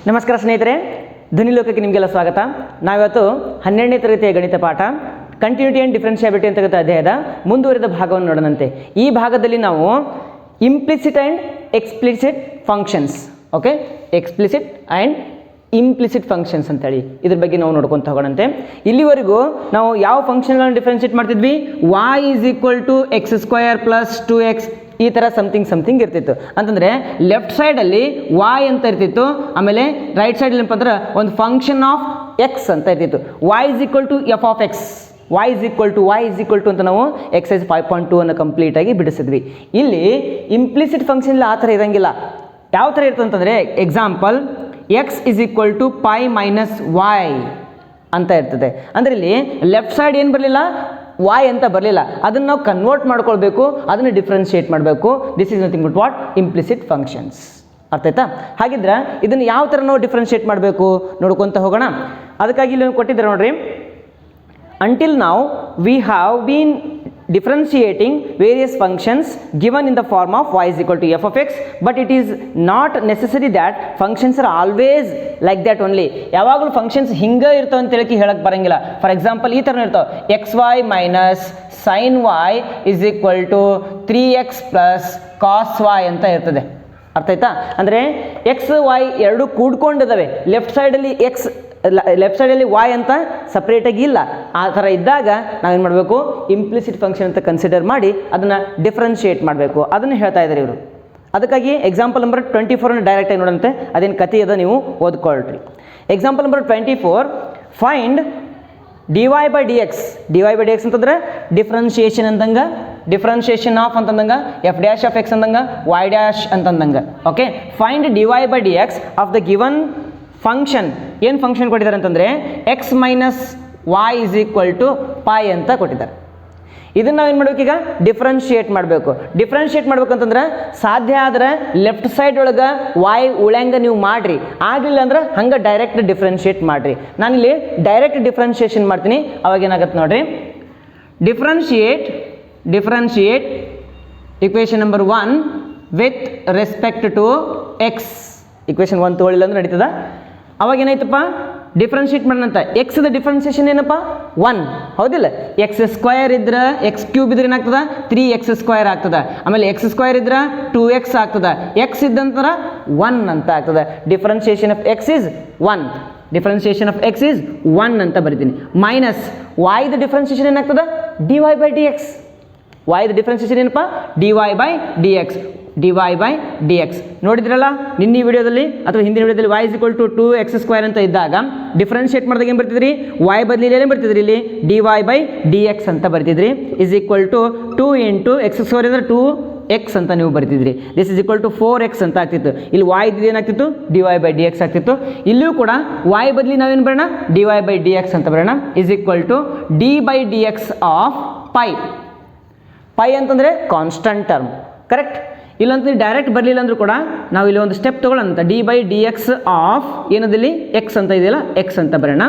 ನಮಸ್ಕಾರ ಸ್ನೇಹಿತರೆ, ಧ್ವನಿಲೋಕಕ್ಕೆ ನಿಮಗೆಲ್ಲ ಸ್ವಾಗತ. ನಾವಿವತ್ತು 12ನೇ ತರಗತಿಯ ಗಣಿತ ಪಾಠ ಕಂಟಿನ್ಯೂಟಿ ಆ್ಯಂಡ್ ಡಿಫರೆನ್ಷಿಯಬಿಲಿಟಿ ಅಂತಕ್ಕಂಥ ಅಧ್ಯಾಯದ ಮುಂದುವರಿದ ಭಾಗವನ್ನು ನೋಡೋಣಂತೆ. ಈ ಭಾಗದಲ್ಲಿ ನಾವು implicit and explicit functions, okay, explicit and implicit functions ಅಂತೇಳಿ ಇದ್ರ ಬಗ್ಗೆ ನಾವು ನೋಡ್ಕೊತ ಹೋಗೋಣಂತೆ. ಇಲ್ಲಿವರೆಗೂ ನಾವು ಯಾವ ಫಂಕ್ಷನ್ಗಳನ್ನು ಡಿಫ್ರೆನ್ಷಿಯೇಟ್ ಮಾಡ್ತಿದ್ವಿ? y = x² + 2x ಈ ಥರ ಸಮಥಿಂಗ್ ಇರ್ತಿತ್ತು. ಅಂತಂದರೆ ಲೆಫ್ಟ್ ಸೈಡಲ್ಲಿ y ಅಂತ ಇರ್ತಿತ್ತು, ಆಮೇಲೆ ರೈಟ್ ಸೈಡಲ್ಲಿ ಏನಪ್ಪ ಅಂದ್ರೆ ಒಂದು ಫಂಕ್ಷನ್ ಆಫ್ ಎಕ್ಸ್ ಅಂತ ಇರ್ತಿತ್ತು. y = f of x, y = ಅಂತ ನಾವು ಎಕ್ಸೈಸ್ 5.2 ಅನ್ನು ಕಂಪ್ಲೀಟಾಗಿ ಬಿಡಿಸಿದ್ವಿ. ಇಲ್ಲಿ ಇಂಪ್ಲಿಸಿಟ್ ಫಂಕ್ಷನ್ ಆ ಥರ ಇರೋಂಗಿಲ್ಲ. ಯಾವ ಥರ ಇರ್ತದೆ ಅಂತಂದರೆ, ಎಕ್ಸಾಂಪಲ್ x = π - y ಅಂತ ಇರ್ತದೆ. ಅಂದರೆ ಇಲ್ಲಿ ಲೆಫ್ಟ್ ಸೈಡ್ ಏನು ಬರಲಿಲ್ಲ, y ಅಂತ ಬರಲಿಲ್ಲ. ಅದನ್ನು ನಾವು ಕನ್ವರ್ಟ್ ಮಾಡ್ಕೊಳ್ಬೇಕು, ಅದನ್ನು ಡಿಫ್ರೆನ್ಷಿಯೇಟ್ ಮಾಡಬೇಕು. This is nothing but what? Implicit functions. ಅರ್ಥ ಆಯ್ತಾ? ಹಾಗಿದ್ರೆ ಇದನ್ನು ಯಾವ ಥರ ನಾವು ಡಿಫ್ರೆನ್ಷಿಯೇಟ್ ಮಾಡಬೇಕು ನೋಡ್ಕೊತ ಹೋಗೋಣ. ಅದಕ್ಕಾಗಿ ಇಲ್ಲಿ ಕೊಟ್ಟಿದ್ದಾರೆ ನೋಡ್ರಿ. Until now we have been differentiating various functions given in the form of y = f of x, but it is not necessary that functions are always like that only. ಯಾವಾಗಲೂ ಫಂಕ್ಷನ್ಸ್ ಹಿಂಗೆ ಇರ್ತಾವೆ ಅಂತ ಹೇಳಕ್ಕೆ ಬರಂಗಿಲ್ಲ. ಫಾರ್ ಎಕ್ಸಾಂಪಲ್ ಈ ಥರ ಇರ್ತಾವೆ, xy - sin y = 3x + cos y ಅಂತ ಇರ್ತದೆ. ಅರ್ಥ ಆಯ್ತಾ? ಅಂದರೆ ಎಕ್ಸ್ ವೈ ಎರಡು ಕೂಡ್ಕೊಂಡಿದ್ದಾವೆ. ಲೆಫ್ಟ್ ಸೈಡಲ್ಲಿ y ಅಂತ ಸಪ್ರೇಟಾಗಿ ಇಲ್ಲ. ಆ ಥರ ಇದ್ದಾಗ ನಾವೇನು ಮಾಡಬೇಕು? ಇಂಪ್ಲಿಸಿಟ್ ಫಂಕ್ಷನ್ ಅಂತ ಕನ್ಸಿಡರ್ ಮಾಡಿ ಅದನ್ನು ಡಿಫ್ರೆನ್ಷಿಯೇಟ್ ಮಾಡಬೇಕು. ಅದನ್ನು ಹೇಳ್ತಾ ಇದ್ದಾರೆ ಇವರು. ಅದಕ್ಕಾಗಿ ಎಕ್ಸಾಂಪಲ್ ನಂಬರ್ 24 ಡೈರೆಕ್ಟಾಗಿ ನೋಡಂತೆ, ಅದೇನು ಕಥೆ ಅದ ನೀವು ಓದ್ಕೊಳ್ರಿ. Example number 24, find dy/dx. dy/dx ಅಂತಂದ್ರೆ ಡಿಫ್ರೆನ್ಷಿಯೇಷನ್ ಅಂದಂಗೆ, ಡಿಫ್ರೆನ್ಷಿಯೇಷನ್ ಆಫ್ ಅಂತಂದಂಗೆ, f' of x ಅಂದಂಗೆ, y' ಅಂತಂದಂಗೆ. Okay, find dy/dx of the given function. ಏನು ಫಂಕ್ಷನ್ ಕೊಟ್ಟಿದ್ದಾರೆ ಅಂತಂದರೆ x - y = π ಅಂತ ಕೊಟ್ಟಿದ್ದಾರೆ. ಇದನ್ನು ನಾವೇನು ಮಾಡಬೇಕು? ಈಗ ಡಿಫ್ರೆನ್ಷಿಯೇಟ್ ಮಾಡಬೇಕು. ಡಿಫ್ರೆನ್ಷಿಯೇಟ್ ಮಾಡ್ಬೇಕಂತಂದ್ರೆ ಸಾಧ್ಯ ಆದರೆ ಲೆಫ್ಟ್ ಸೈಡ್ ಒಳಗೆ y ಉಳ್ಯಂಗೆ ನೀವು ಮಾಡಿರಿ. ಆಗಲಿಲ್ಲ ಅಂದ್ರೆ ಹಂಗೆ ಡೈರೆಕ್ಟ್ ಡಿಫ್ರೆನ್ಷಿಯೇಟ್ ಮಾಡಿರಿ. ನಾನಿಲ್ಲಿ ಡೈರೆಕ್ಟ್ ಡಿಫ್ರೆನ್ಷಿಯೇಷನ್ ಮಾಡ್ತೀನಿ. ಅವಾಗ ಏನಾಗುತ್ತೆ ನೋಡಿರಿ. Differentiate equation number 1 with respect to x. Equation 1 ತೊಗೊಳ್ಳಿಲ್ಲ ಅಂದ್ರೆ ನಡೀತದ. ಅವಾಗ ಏನಾಯ್ತಪ್ಪ? ಡಿಫ್ರೆನ್ಷಿಯೇಟ್ ಮಾಡೋಣಂತ. ಎಕ್ಸ್ದ ಡಿಫ್ರೆನ್ಷಿಯೇಷನ್ ಏನಪ್ಪ? 1, ಹೌದಿಲ್ಲ? x² ಇದ್ರೆ x³ ಇದ್ರೆ ಏನಾಗ್ತದೆ? 3x² ಆಗ್ತದೆ. ಆಮೇಲೆ x² ಇದ್ರೆ 2x ಆಗ್ತದೆ. x ಇದ್ದಂತರ 1 ಅಂತ ಆಗ್ತದೆ. Differentiation of x is 1. Differentiation of x is 1 ಅಂತ ಬರಿತೀನಿ. ಮೈನಸ್ y ದ ಡಿಫ್ರೆನ್ಷಿಯೇಷನ್ ಏನಾಗ್ತದೆ? dy/dx. y ದ ಡಿಫ್ರೆನ್ಷಿಯೇಷನ್ ಏನಪ್ಪ? dy/dx. ನೋಡಿದ್ರಲ್ಲ ನಿನ್ನೆ ವಿಡಿಯೋದಲ್ಲಿ ಅಥವಾ ಹಿಂದಿನ ವಿಡಿಯೋದಲ್ಲಿ y = 2x² ಅಂತ ಇದ್ದಾಗ ಡಿಫ್ರೆನ್ಷಿಯೇಟ್ ಮಾಡಿದಾಗ ಏನು ಬರ್ತಿದ್ರಿ? y ಬದಲಿ ಏನು ಬರ್ತಿದ್ರಿ? ಇಲ್ಲಿ dy/dx ಅಂತ ಬರ್ತಿದ್ರಿ. = 2 × x² ಅಂದರೆ 2x ಅಂತ ನೀವು ಬರ್ತಿದ್ರಿ. ದಿಸ್ = 4x ಅಂತ ಆಗ್ತಿತ್ತು. ಇಲ್ಲಿ y ಇದ್ದು ಏನಾಗ್ತಿತ್ತು? dy/dx ಆಗ್ತಿತ್ತು. ಇಲ್ಲಿಯೂ ಕೂಡ y ಬದಲಿ ನಾವೇನು ಬರೋಣ? dy/dx ಅಂತ ಬರೋಣ. = d/dx ಆಫ್ π. π ಅಂತಂದರೆ ಕಾನ್ಸ್ಟಂಟ್ ಟರ್ಮ್, ಕರೆಕ್ಟ್? ಇಲ್ಲಂತ ಡೈರೆಕ್ಟ್ ಬರಲಿಲ್ಲ ಅಂದರೂ ಕೂಡ ನಾವು ಇಲ್ಲಿ ಒಂದು ಸ್ಟೆಪ್ ತೊಗೊಳ್ಳೋಣ. d/dx ಆಫ್ ಏನದಲ್ಲಿ x ಅಂತ ಇದೆಯಲ್ಲ, x ಅಂತ ಬರೋಣ.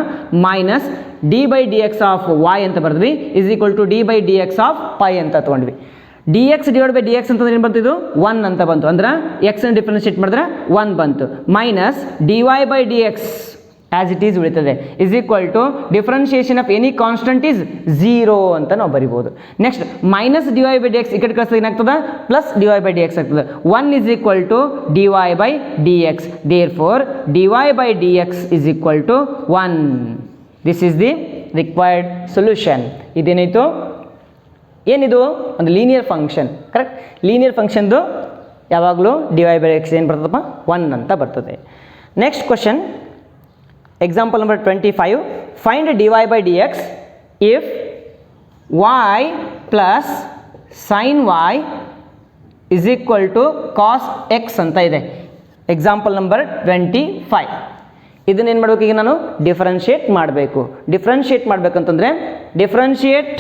ಮೈನಸ್ d/dx ಆಫ್ y ಅಂತ ಬರೆದ್ವಿ. = d/dx ಆಫ್ π ಅಂತ ತೊಗೊಂಡ್ವಿ. dx/dx ಅಂತಂದ್ರೆ ಏನು ಬಂತು? ಇದು 1 ಅಂತ ಬಂತು. ಅಂದ್ರೆ x ಅನ್ನು ಡಿಫ್ರೆನ್ಷಿಯೇಟ್ ಮಾಡಿದ್ರೆ 1 ಬಂತು. Minus dy/dx as it is ಉಳಿತದೆ. = Differentiation of any constant is 0 ಅಂತ ನಾವು ಬರಿಬೋದು. ನೆಕ್ಸ್ಟ್ ಮೈನಸ್ dy/dx ಈ ಕಡೆ ಕಳಿಸಿದಾಗ ಏನಾಗ್ತದೆ? ಪ್ಲಸ್ dy/dx ಆಗ್ತದೆ. 1 = dy/dx. Therefore dy/dx = 1. This is the required solution. ಇದೇನಾಯಿತು? ಏನಿದು? ಒಂದು ಲೀನಿಯರ್ ಫಂಕ್ಷನ್, ಕರೆಕ್ಟ್? ಲೀನಿಯರ್ ಫಂಕ್ಷನ್ದು ಯಾವಾಗಲೂ dy/dx ಏನು ಬರ್ತದಪ್ಪ? 1 ಅಂತ ಬರ್ತದೆ. Next question, example number 25, find dy/dx if y + sin y = cos x ಅಂತ ಇದೆ. Example number 25. ಇದನ್ನೇನು ಮಾಡಬೇಕು? ಈಗ ನಾನು ಡಿಫ್ರೆನ್ಷಿಯೇಟ್ ಮಾಡಬೇಕು. ಡಿಫ್ರೆನ್ಷಿಯೇಟ್ ಮಾಡಬೇಕಂತಂದರೆ differentiate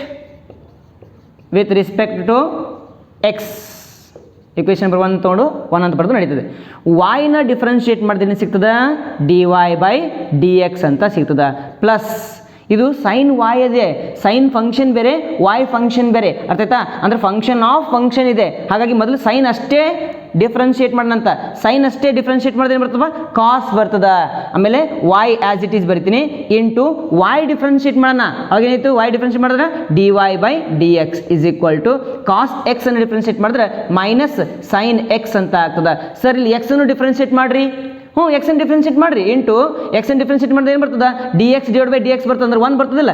with respect to x. Equation number 1 ತೊಗೊಂಡು 1 ಅಂತ ಬರೆದು ನಡೀತದೆ. y ಡಿಫ್ರೆನ್ಷಿಯೇಟ್ ಮಾಡಿದ್ರೆ ಸಿಗ್ತದೆ? dy/dx ಅಂತ ಸಿಗ್ತದೆ. ಪ್ಲಸ್ ಇದು ಸೈನ್ ವಾಯ್ ಇದೆ, ಸೈನ್ ಫಂಕ್ಷನ್ ಬೇರೆ ವಾಯ್ ಫಂಕ್ಷನ್ ಬೇರೆ, ಅರ್ಥ ಆಯ್ತಾ? ಅಂದರೆ ಫಂಕ್ಷನ್ ಆಫ್ ಫಂಕ್ಷನ್ ಇದೆ. ಹಾಗಾಗಿ ಮೊದಲು ಸೈನ್ ಅಷ್ಟೇ ಡಿಫ್ರೆನ್ಷಿಯೇಟ್ ಮಾಡೋಣಂತ. ಸೈನ್ ಅಷ್ಟೇ ಡಿಫ್ರೆನ್ಷಿಯೇಟ್ ಮಾಡಿದ್ರೆ ಏನು ಬರ್ತದ? ಕಾಸ್ ಬರ್ತದ. ಆಮೇಲೆ ವಾಯ್ ಆಸ್ ಇಟ್ ಈಸ್ ಬರಿತೀನಿ ಇಂಟು ವಾಯ್ ಡಿಫ್ರೆನ್ಷಿಯೇಟ್ ಮಾಡೋಣ. ಅವಾಗೇನಾಯಿತು? ವಾಯ್ ಡಿಫ್ರೆನ್ಷಿಯೇಟ್ ಮಾಡಿದ್ರೆ d y by d x is equal to cos x ಅನ್ನು ಡಿಫ್ರೆನ್ಷಿಯೇಟ್ ಮಾಡಿದ್ರೆ ಮೈನಸ್ ಸೈನ್ ಎಕ್ಸ್ ಅಂತ ಆಗ್ತದೆ. ಸರ್ ಇಲ್ಲಿ ಎಕ್ಸ್ ಅನ್ನು ಡಿಫ್ರೆನ್ಷಿಯೇಟ್ ಮಾಡಿರಿ. ಎಕ್ಸ್ ಅನ್ನು ಡಿಫ್ರೆನ್ಷಿಯೇಟ್ ಮಾಡಿರಿ ಇಂಟು ಎಕ್ಸ್ ಅನ್ನು ಡಿಫ್ರೆನ್ಷಿಯೇಟ್ ಮಾಡಿದ್ರೆ ಏನು ಬರ್ತದೆ? D X divide by d X ಬರ್ತದೆ ಅಂದ್ರೆ 1 ಬರ್ತದಿಲ್ಲ.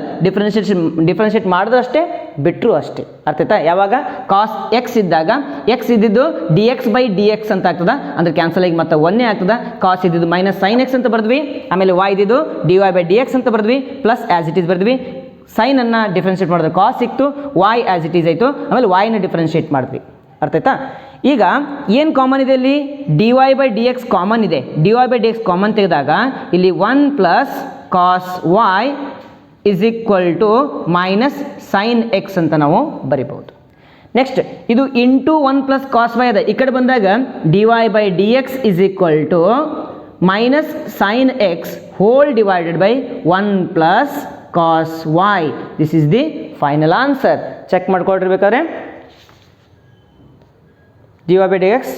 ಡಿಫ್ರೆನ್ಷಿಯೇಟ್ ಮಾಡಿದ್ರು ಅಷ್ಟೇ, ಬಿಟ್ಟರು ಅಷ್ಟೇ. ಅರ್ಥ ಆಯ್ತಾ? ಯಾವಾಗ ಕಾಸ್ ಎಕ್ಸ್ ಇದ್ದಾಗ ಎಕ್ಸ್ ಇದ್ದಿದ್ದು D X by d x ಅಂತ ಆಗ್ತದೆ, ಅಂದ್ರೆ ಕ್ಯಾನ್ಸಲ್ ಆಗಿ ಮತ್ತೆ 1 ಆಗ್ತದೆ. ಕಾಸ್ ಇದ್ದಿದ್ದು ಮೈನಸ್ ಸೈನ್ ಎಕ್ಸ್ ಅಂತ ಬರ್ದ್ವಿ, ಆಮೇಲೆ ವಾಯ್ ಇದ್ದಿದ್ದು d y by d x ಅಂತ ಬರ್ದ್ವಿ, ಪ್ಲಸ್ ಆಸ್ ಇಟ್ ಈಸ್ ಬರ್ದ್ವಿ. ಸೈನ್ ಅನ್ನು ಡಿಫ್ರೆನ್ಷಿಯೇಟ್ ಮಾಡಿದ್ರೆ ಕಾಸ್ ಸಿಕ್ತು, ವಾಯ್ ಆಸ್ ಇಟ್ ಈಸ್ ಆಯಿತು, ಆಮೇಲೆ ವಾಯ್ನ ಡಿಫ್ರೆನ್ಷಿಯೇಟ್ ಮಾಡಿದ್ವಿ. ಅರ್ಥ ಆಯ್ತಾ? ಈಗ ಏನು ಕಾಮನ್ ಇದೆ ಇಲ್ಲಿ? D y by d x common ಇದೆ. D y by d x common ತೆಗೆದಾಗ ಇಲ್ಲಿ 1 plus cos y is equal to minus sine x ಅಂತ ನಾವು ಬರಿಬಹುದು. ನೆಕ್ಸ್ಟ್ ಇದು ಇಂಟು 1 ಪ್ಲಸ್ ಕಾಸ್ ವೈ ಅದ. ಈ ಕಡೆ ಬಂದಾಗ d y by d x is equal to minus sine x whole divided by 1 plus cos y. This is the final answer. Check ಮಾಡ್ಕೊಳ್ರಿಬೇಕಾದ್ರೆ d y by d x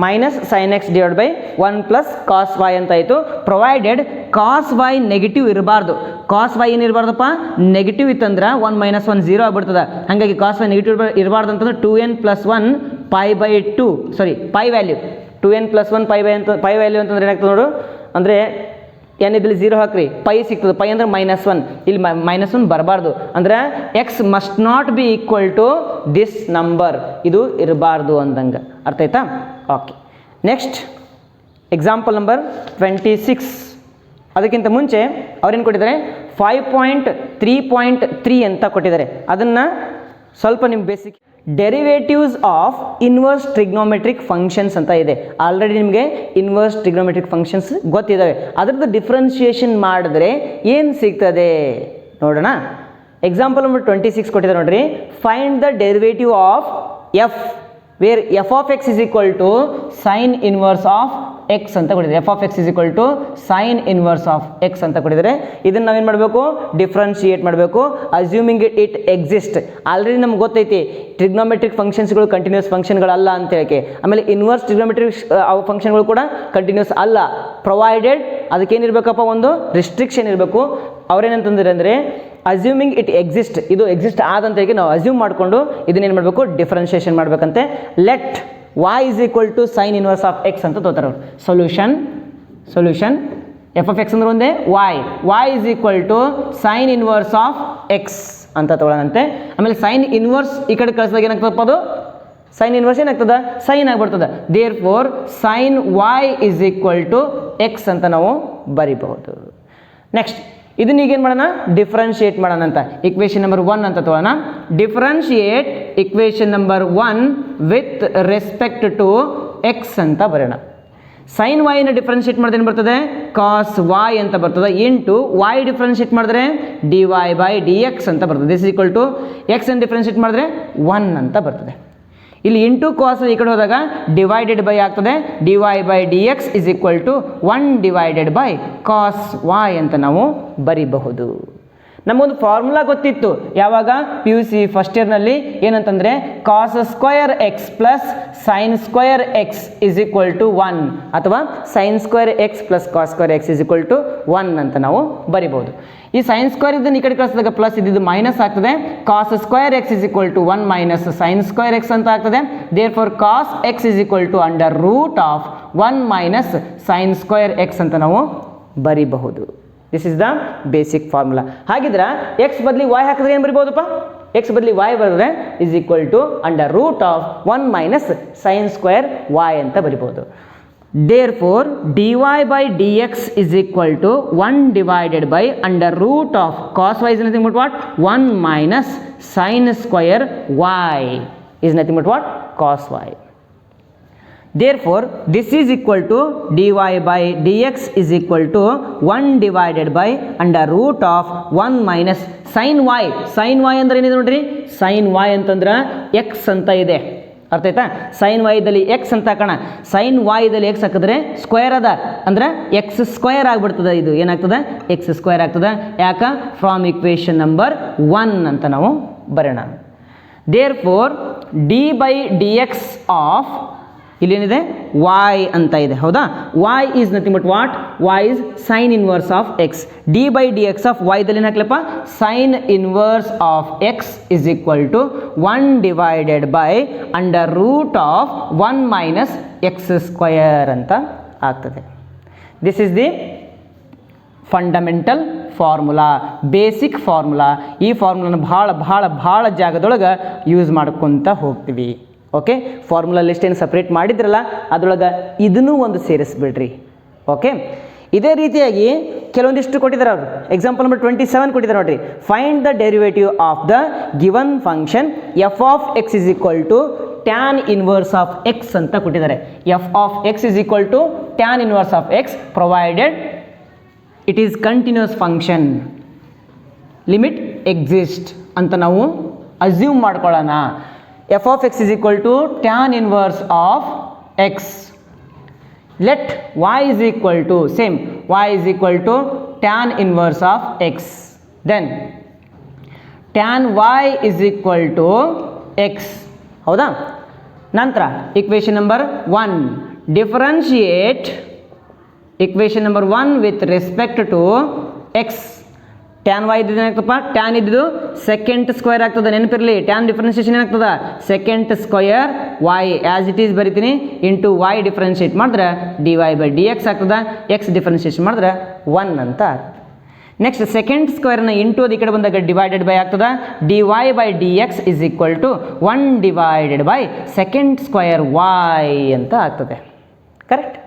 minus sine x divide by 1 plus cos y ಅಂತ ಆಯಿತು. Provided ಕಾಸ್ Y negative ಇರಬಾರ್ದು. ಕಾಸ್ Y ಏನಿರಬಾರ್ದಪ್ಪ? Negative ಇತ್ತಂದ್ರೆ 1 minus 1 0 ಆಗ್ಬಿಡ್ತದೆ. ಹಾಗಾಗಿ ಕಾಸ್ Y negative ಇರಬಾರ್ದು ಅಂತಂದ್ರೆ 2n plus 1 pi by 2 sorry pi value 2n plus 1 pi by ಅಂತ pi value ಅಂತಂದ್ರೆ ಏನಾಗ್ತದೆ ನೋಡು, ಅಂದರೆ ಎನ್ ಇದ್ರಲ್ಲಿ 0 ಹಾಕ್ರಿ, ಪೈ ಸಿಗ್ತದೆ. ಪೈ ಅಂದ್ರೆ ಮೈನಸ್ 1, ಇಲ್ಲಿ ಮೈನಸ್ 1 ಬರಬಾರ್ದು. ಅಂದ್ರೆ x must not be equal to this number, ಇದು ಇರಬಾರ್ದು ಅಂದಂಗೆ. ಅರ್ಥ ಆಯ್ತಾ? ಓಕೆ. Next example number 26. ಅದಕ್ಕಿಂತ ಮುಂಚೆ ಅವ್ರೇನು ಕೊಟ್ಟಿದ್ದಾರೆ? 5.3.3 ಅಂತ ಕೊಟ್ಟಿದ್ದಾರೆ. ಅದನ್ನು ಸ್ವಲ್ಪ ನಿಮ್ಮ basic derivatives of inverse trigonometric functions ಅಂತ ಇದೆ. ಆಲ್ರೆಡಿ ನಿಮಗೆ ಇನ್ವರ್ಸ್ ಟ್ರಿಗ್ನೋಮೆಟ್ರಿಕ್ ಫಂಕ್ಷನ್ಸ್ ಗೊತ್ತಿದ್ದಾವೆ. ಅದರದ್ದು ಡಿಫ್ರೆನ್ಷಿಯೇಷನ್ ಮಾಡಿದ್ರೆ ಏನು ಸಿಗ್ತದೆ ನೋಡೋಣ. ಎಕ್ಸಾಂಪಲ್ ನಂಬರ್ 26 ಕೊಟ್ಟಿದ್ದಾರೆ ನೋಡ್ರಿ. Find the derivative of f where f of x is equal to sign inverse of x ಅಂತ ಕೊಟ್ಟಿದ್ದಾರೆ. F of x is equal to sign inverse of x ಅಂತ ಕೊಟ್ಟಿದ್ದಾರೆ. ಇದನ್ನು ನಾವೇನು ಮಾಡಬೇಕು? ಡಿಫ್ರೆನ್ಷಿಯೇಟ್ ಮಾಡಬೇಕು. Assuming it exist. ಆಲ್ರೆಡಿ ನಮ್ಗೆ ಗೊತ್ತೈತಿ ಟ್ರಿಗ್ನೋಮೆಟ್ರಿಕ್ ಫಂಕ್ಷನ್ಸ್ಗಳು ಕಂಟಿನ್ಯೂಸ್ ಫಂಕ್ಷನ್ಗಳಲ್ಲ ಅಂತ ಹೇಳಕ್ಕೆ. ಆಮೇಲೆ ಇನ್ವರ್ಸ್ ಟ್ರಿಗ್ನೋಮೆಟ್ರಿಕ್ ಫಂಕ್ಷನ್ಗಳು ಕೂಡ ಕಂಟಿನ್ಯೂಸ್ ಅಲ್ಲ. ಪ್ರೊವೈಡೆಡ್ ಅದಕ್ಕೇನಿರಬೇಕಪ್ಪ? ಒಂದು ರಿಸ್ಟ್ರಿಕ್ಷನ್ ಇರಬೇಕು. ಅವ್ರೇನಂತಂದ್ರೆ ಅಂದರೆ ಅಸ್ಯೂಮಿಂಗ್ ಇಟ್ ಎಕ್ಸಿಸ್ಟ್, ಇದು ಎಕ್ಸಿಸ್ಟ್ ಆದಂತ ಹೇಗೆ ನಾವು ಅಸ್ಯೂಮ್ ಮಾಡಿಕೊಂಡು ಇದನ್ನೇನು ಮಾಡಬೇಕು? ಡಿಫ್ರೆನ್ಷಿಯೇಷನ್ ಮಾಡಬೇಕಂತೆ. Let y is equal to sin inverse of x ಅಂತ ತೋತಾರೆ ಅವರು. ಸೊಲ್ಯೂಷನ್ ಎಫ್ ಆಫ್ ಎಕ್ಸ್ ಅಂದ್ರೆ ಒಂದೇ y is equal to sin inverse of x ಅಂತ ತಗೊಳ್ಳೋಣಂತೆ. ಆಮೇಲೆ ಸೈನ್ ಇನ್ವರ್ಸ್ ಈ ಕಡೆ ಕಳಿಸಿದಾಗ ಏನಾಗ್ತದಪ್ಪ? ಅದು ಸೈನ್ ಇನ್ವರ್ಸ್ ಏನಾಗ್ತದೆ? ಸೈನ್ ಆಗಿಬಿಡ್ತದೆ. Therefore sine y is equal to x ಅಂತ ನಾವು ಬರಿಬಹುದು. ನೆಕ್ಸ್ಟ್ ಇದನ್ನ ಈಗೇನು ಮಾಡೋಣ? ಡಿಫ್ರೆನ್ಷಿಯೇಟ್ ಮಾಡೋಣ ಅಂತ. ಇಕ್ವೇಷನ್ ನಂಬರ್ 1 ಅಂತ ತಗೋಣ. Differentiate equation number 1 with respect to x ಅಂತ ಬರೋಣ. ಸೈನ್ ವಾಯ್ನ ಡಿಫ್ರೆನ್ಷಿಯೇಟ್ ಮಾಡಿದ್ರೆ ಏನು ಬರ್ತದೆ? ಕಾಸ್ ವಾಯ್ ಅಂತ ಬರ್ತದೆ. ಇಂಟು ವಾಯ್ ಡಿಫ್ರೆನ್ಷಿಯೇಟ್ ಮಾಡಿದ್ರೆ d y by d x ಅಂತ ಬರ್ತದೆ. ದಿಸ್ ಈಕ್ವಲ್ ಟು ಎಕ್ಸ್ ಅನ್ನು ಡಿಫ್ರೆನ್ಷಿಯೇಟ್ ಮಾಡಿದ್ರೆ 1 ಅಂತ ಬರ್ತದೆ. ಇಲ್ಲಿ ಇಂಟು ಕಾಸ್ ಈ ಕಡೆ ಹೋದಾಗ ಡಿವೈಡೆಡ್ ಬೈ ಆಗ್ತದೆ. D y by d x is equal to 1 divided by cos y ಅಂತ ನಾವು ಬರಿಬಹುದು. ನಮಗೊಂದು ಫಾರ್ಮುಲಾ ಗೊತ್ತಿತ್ತು ಯಾವಾಗ? ಪಿ ಯು ಸಿ ಫಸ್ಟ್ ಇಯರ್ನಲ್ಲಿ. ಏನಂತಂದರೆ cos square x plus sine square x is equal to 1 ಅಥವಾ sine square x plus cos square x is equal to 1 ಅಂತ ನಾವು ಬರಿಬಹುದು. ಈ ಸೈನ್ ಸ್ಕ್ವಯರ್ ಇದನ್ನು ಈ ಕಡೆ ಕಳಿಸಿದಾಗ ಪ್ಲಸ್ ಇದ್ದಿದ್ದು ಮೈನಸ್ ಆಗ್ತದೆ. Cos square x is equal to 1 minus sine square x ಅಂತ ಆಗ್ತದೆ. Therefore cos x is equal to under root of 1 minus sine square x ಅಂತ ನಾವು ಬರಿಬಹುದು. This is the basic formula. ಹಾಗಿದ್ರೆ x ಬದಲಿ y ಹಾಕಿದ್ರೆ ಏನು ಬರಿಬಹುದಪ್ಪ? ಎಕ್ಸ್ ಬದಲಿ ವಾಯ್ ಬರೆದ್ರೆ is equal to under root of 1 minus sign square y ಅಂತ ಬರಿಬಹುದು. Therefore d y by d x is equal to 1 divided by under root of cos y is nothing but what? 1 minus sign square y is nothing but what? Cos y. Therefore, this is equal to dy by dx is equal to 1 divided by under root of 1 minus sin y. Sin y ಅಂದ್ರೆ ಏನಿದೆ ನೋಡ್ರಿ? sin y ಅಂತಂದ್ರೆ x ಅಂತ ಇದೆ. ಅರ್ಥ ಆಯ್ತಾ? Sign ವಾಯ್ದಲ್ಲಿ X ಅಂತ ಹಾಕೋಣ, ಸೈನ್ ವಾಯ್ದಲ್ಲಿ ಎಕ್ಸ್ ಹಾಕಿದ್ರೆ ಸ್ಕ್ವೇರ್ ಅದ ಅಂದ್ರೆ ಎಕ್ಸ್ ಸ್ಕ್ವೇರ್ ಆಗ್ಬಿಡ್ತದೆ. ಇದು ಏನಾಗ್ತದೆ? ಎಕ್ಸ್ ಸ್ಕ್ವೇರ್ ಆಗ್ತದೆ. ಯಾಕ? ಫ್ರಾಮ್ ಇಕ್ವೇಷನ್ ನಂಬರ್ 1 ಅಂತ ನಾವು ಬರೋಣ. Therefore d by d x of ಇಲ್ಲೇನಿದೆ y ಅಂತ ಇದೆ, ಹೌದಾ? y is nothing but what? y is sine inverse of x. D by d x of y ದಲ್ಲಿ ಏನು ಹಾಕ್ಲಪ್ಪ? Sine inverse of x is equal to 1 divided by under root of 1 minus x square ಅಂತ ಆಗ್ತದೆ. This is the fundamental formula, basic formula. ಈ ಫಾರ್ಮುಲಾನ ಭಾಳ ಜಾಗದೊಳಗೆ use ಮಾಡ್ಕೊತ ಹೋಗ್ತೀವಿ. ಓಕೆ, ಫಾರ್ಮುಲಾ ಲಿಸ್ಟ್ ಏನು ಸಪ್ರೇಟ್ ಮಾಡಿದ್ರಲ್ಲ ಅದರೊಳಗೆ ಇದನ್ನೂ ಒಂದು ಸೇರಿಸ್ಬಿಡ್ರಿ. ಓಕೆ, ಇದೇ ರೀತಿಯಾಗಿ ಕೆಲವೊಂದಿಷ್ಟು ಕೊಟ್ಟಿದ್ದಾರೆ ಅವರು. ಎಕ್ಸಾಂಪಲ್ ನಂಬರ್ 27 ಕೊಟ್ಟಿದ್ದಾರೆ ನೋಡ್ರಿ. Find the derivative of the given function f of x is equal to tan inverse of x ಅಂತ ಕೊಟ್ಟಿದ್ದಾರೆ. F of x is equal to tan inverse of x provided it is continuous function, limit exist ಅಂತ ನಾವು assume ಮಾಡ್ಕೊಳ್ಳೋಣ. F of x is equal to tan inverse of x. Let y is equal to same, y is equal to tan inverse of x. Then tan y is equal to x. ಹೌದಾ? ನಂತರ equation number 1 differentiate equation number 1 with respect to x. Tan y ಇದ್ದಿದ್ದು ಏನಾಗ್ತಪ್ಪ? Tan ಇದ್ದಿದ್ದು second square ಆಗ್ತದೆ. ನೆನಪಿರಲಿ, tan differentiation ಏನಾಗ್ತದೆ? Second square y as it is ಬರಿತೀನಿ into y differentiate ಮಾಡಿದ್ರೆ d y by d x ಆಗ್ತದೆ. ಎಕ್ಸ್ ಡಿಫ್ರೆನ್ಸಿಯೇಷನ್ ಮಾಡಿದ್ರೆ 1 ಅಂತ ಆಗ್ತದೆ. ನೆಕ್ಸ್ಟ್ ಸೆಕೆಂಡ್ ಸ್ಕ್ವೇರ್ನ ಇಂಟು ಅದು ಈ ಕಡೆ ಬಂದಾಗ ಡಿವೈಡೆಡ್ ಬೈ ಆಗ್ತದೆ. D y by d x is equal to 1 divided by second square y ಅಂತ ಆಗ್ತದೆ. ಕರೆಕ್ಟ್?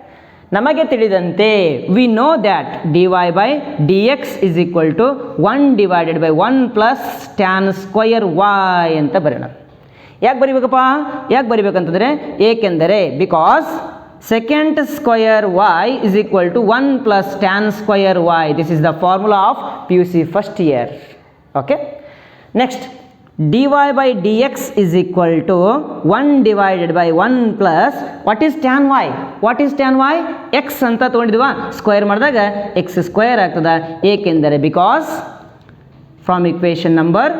ನಮಗೆ ತಿಳಿದಂತೆ we know that d y by d x is equal to 1 divided by 1 plus tan square y ಅಂತ ಬರೋಣ. ಯಾಕೆ ಬರಿಬೇಕಪ್ಪ? ಯಾಕೆ ಬರಿಬೇಕಂತಂದರೆ ಏಕೆಂದರೆ because second square y is equal to 1 plus tan square y. This is the formula of PUC first year. Okay, next dy by dx is equal to 1 divided by 1 plus what is tan y? What is tan y? x ಅಂತ ತೊಗೊಂಡಿದ್ವಾ, square ಮಾಡಿದಾಗ x square ಆಗ್ತದೆ. ಏಕೆಂದರೆ because from equation number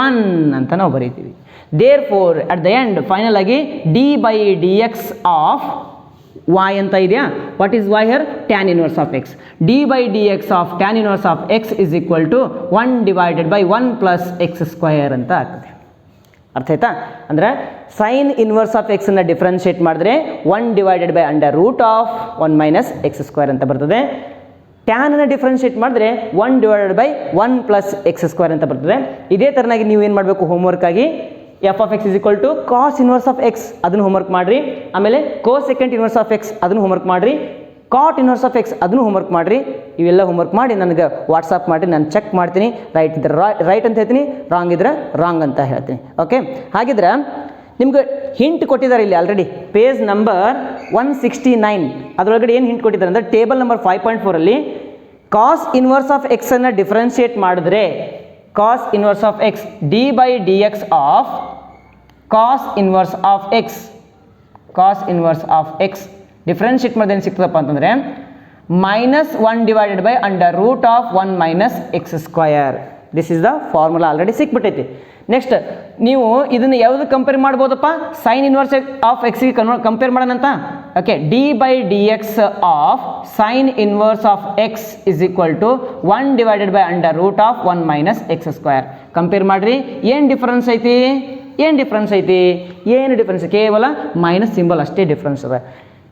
1 ಅಂತ ನಾವು ಬರೀತೀವಿ. Therefore at the end final ಆಗಿ d by d x of y ಅಂತ ಇದೆಯಾ? What is y here? Tan inverse of x. D by d x of tan inverse of x is equal to 1 divided by 1 plus x square ಅಂತ ಆಗ್ತದೆ. ಅರ್ಥ ಆಯ್ತಾ? ಅಂದರೆ sine inverse of ಎಕ್ಸನ್ನು differentiate ಮಾಡಿದ್ರೆ 1 divided by under root of 1 minus x square ಅಂತ ಬರ್ತದೆ. ಟ್ಯಾನನ್ನು ಡಿಫ್ರೆನ್ಷಿಯೇಟ್ ಮಾಡಿದ್ರೆ 1 divided by 1 plus x square ಅಂತ ಬರ್ತದೆ. ಇದೇ ಥರನಾಗಿ ನೀವು ಏನು ಮಾಡಬೇಕು? ಹೋಮ್ವರ್ಕ್ ಆಗಿ f of x is equal to cos inverse of x ಅದನ್ನು ಹೋಮ್ವರ್ಕ್ ಮಾಡಿರಿ. ಆಮೇಲೆ ಕೋಸೆಕೆಂಟ್ ಇನ್ವರ್ಸ್ ಆಫ್ ಎಕ್ಸ್ ಅದನ್ನು ಹೋಮ್ವರ್ಕ್ ಮಾಡಿರಿ. ಕಾಟ್ ಇನ್ವರ್ಸ್ ಆಫ್ ಎಕ್ಸ್ ಅದನ್ನು ಹೋಮ್ವರ್ಕ್ ಮಾಡಿರಿ. ಇವೆಲ್ಲ ಹೋಮ್ವರ್ಕ್ ಮಾಡಿ ನನಗೆ ವಾಟ್ಸಪ್ ಮಾಡಿ, ನಾನು ಚೆಕ್ ಮಾಡ್ತೀನಿ. ರೈಟ್ ಇದ್ರೆ ರೈಟ್ ಅಂತ ಹೇಳ್ತೀನಿ, ರಾಂಗ್ ಇದ್ರೆ ರಾಂಗ್ ಅಂತ ಹೇಳ್ತೀನಿ. ಓಕೆ, ಹಾಗಿದ್ರೆ ನಿಮ್ಗೆ ಹಿಂಟ್ ಕೊಟ್ಟಿದ್ದಾರೆ ಇಲ್ಲಿ ಆಲ್ರೆಡಿ ಪೇಜ್ ನಂಬರ್ 169. ಅದರೊಳಗಡೆ ಏನು ಹಿಂಟ್ ಕೊಟ್ಟಿದ್ದಾರೆ ಅಂದರೆ table number 5.4 cos inverse of ಎಕ್ಸನ್ನು ಡಿಫ್ರೆನ್ಷಿಯೇಟ್ ಮಾಡಿದ್ರೆ cos inverse of x d by dx of cos inverse of x, cos inverse of x differentiate ಮಾಡಿದ್ರೆ ಏನು ಸಿಗ್ತದಪ್ಪ ಅಂತಂದರೆ -1 divided by under root of 1 minus x square. This is the formula already ಸಿಕ್ಬಿಟ್ಟೈತಿ. Next ನೀವು ಇದನ್ನು ಯಾವುದು compare ಮಾಡ್ಬೋದಪ್ಪ? Sine inverse of ಎಕ್ಸ್ಗೆ ಕಂಪೇರ್ ಮಾಡೋಣಂತ. Okay, d by d x of sine inverse of x is equal to 1 divided by under root of 1 minus x square. Compare ಮಾಡಿರಿ, ಏನು difference ಐತಿ? ಏನು ಡಿಫ್ರೆನ್ಸ್ ಐತಿ? ಏನು ಡಿಫ್ರೆನ್ಸ್? ಕೇವಲ ಮೈನಸ್ ಸಿಂಬಲ್ ಅಷ್ಟೇ ಡಿಫ್ರೆನ್ಸ್ ಅದ.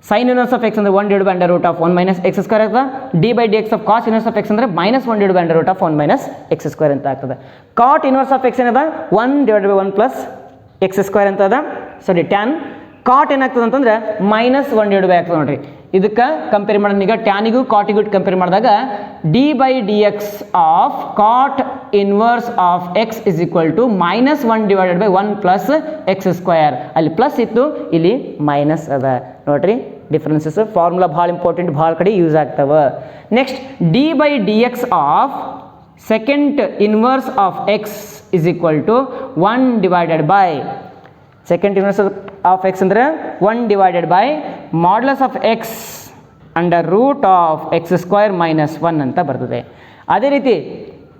ಸೈನ್ ಇನ್ವರ್ಸ್ ಆಫ್ ಎಕ್ಸ್ ಅಂದರೆ 1 divide by under root of 1 minus x square ಆಗ್ತದೆ. D by d x of cos inverse of x ಅಂದರೆ -1 divide by under root of 1 minus x square ಅಂತ ಆಗ್ತದೆ. Cot inverse of x ಏನದ? 1 divide by 1 plus x square ಅಂತ ಅದ. ಸಾರಿ, tan ಕಾಟ್ ಏನಾಗ್ತದೆ ಅಂತಂದ್ರೆ -1 divide by ಆಗ್ತದೆ ನೋಡ್ರಿ. ಇದಕ್ಕೆ ಕಂಪೇರ್ ಮಾಡೋಣ ಈಗ. ಟ್ಯಾನಿಗೂ ಕಾಟಿಗೂ ಕಂಪೇರ್ ಮಾಡಿದಾಗ d by d x of cot inverse of x is equal to -1 divided by 1 plus x square. ಅಲ್ಲಿ ಪ್ಲಸ್ ಇತ್ತು, ಇಲ್ಲಿ ಮೈನಸ್ ಅದ ನೋಡ್ರಿ. ಡಿಫ್ರೆನ್ಸಸ್ ಫಾರ್ಮುಲಾ ಭಾಳ ಇಂಪಾರ್ಟೆಂಟ್, ಭಾಳ ಕಡೆ ಯೂಸ್ ಆಗ್ತವೆ. Next d by d x of second inverse of x is equal to 1 divided by second inverse of x ಅಂದರೆ 1 divided by modulus of x under root of x square minus 1 ಅಂತ ಬರ್ತದೆ. ಅದೇ ರೀತಿ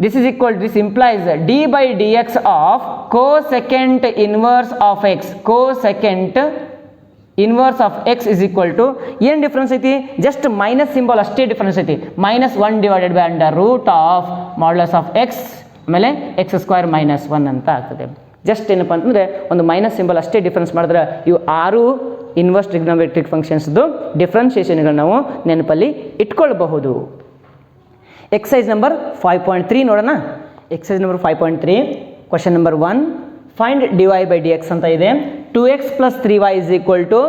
this implies d by dx of cosecant inverse of x. Cosecant inverse of x is equal to ಏನು difference ಐತಿ, just minus symbol ಅಷ್ಟೇ difference ಐತಿ. -1 divided by under root of modulus of x ಆಮೇಲೆ x square minus 1 ಅಂತ ಆಗ್ತದೆ. Just ಏನಪ್ಪ ಅಂತಂದರೆ ಒಂದು ಮೈನಸ್ ಸಿಂಬಲ್ ಅಷ್ಟೇ ಡಿಫ್ರೆನ್ಸ್ ಮಾಡಿದ್ರೆ ಇವು 6 ಇನ್ವರ್ಸ್ ಟ್ರಿಗ್ನೋಮೆಟ್ರಿಕ್ ಫಂಕ್ಷನ್ಸ್ದು ಡಿಫ್ರೆನ್ಷಿಯೇಷನ್ಗಳು ನಾವು ನೆನಪಲ್ಲಿ ಇಟ್ಕೊಳ್ಬಹುದು. ಎಕ್ಸೈಸ್ ನಂಬರ್ 5.3 ನೋಡೋಣ. Exercise number 5.3 question number 1 find dy by d x ಅಂತ ಇದೆ. 2x plus 3y is equal to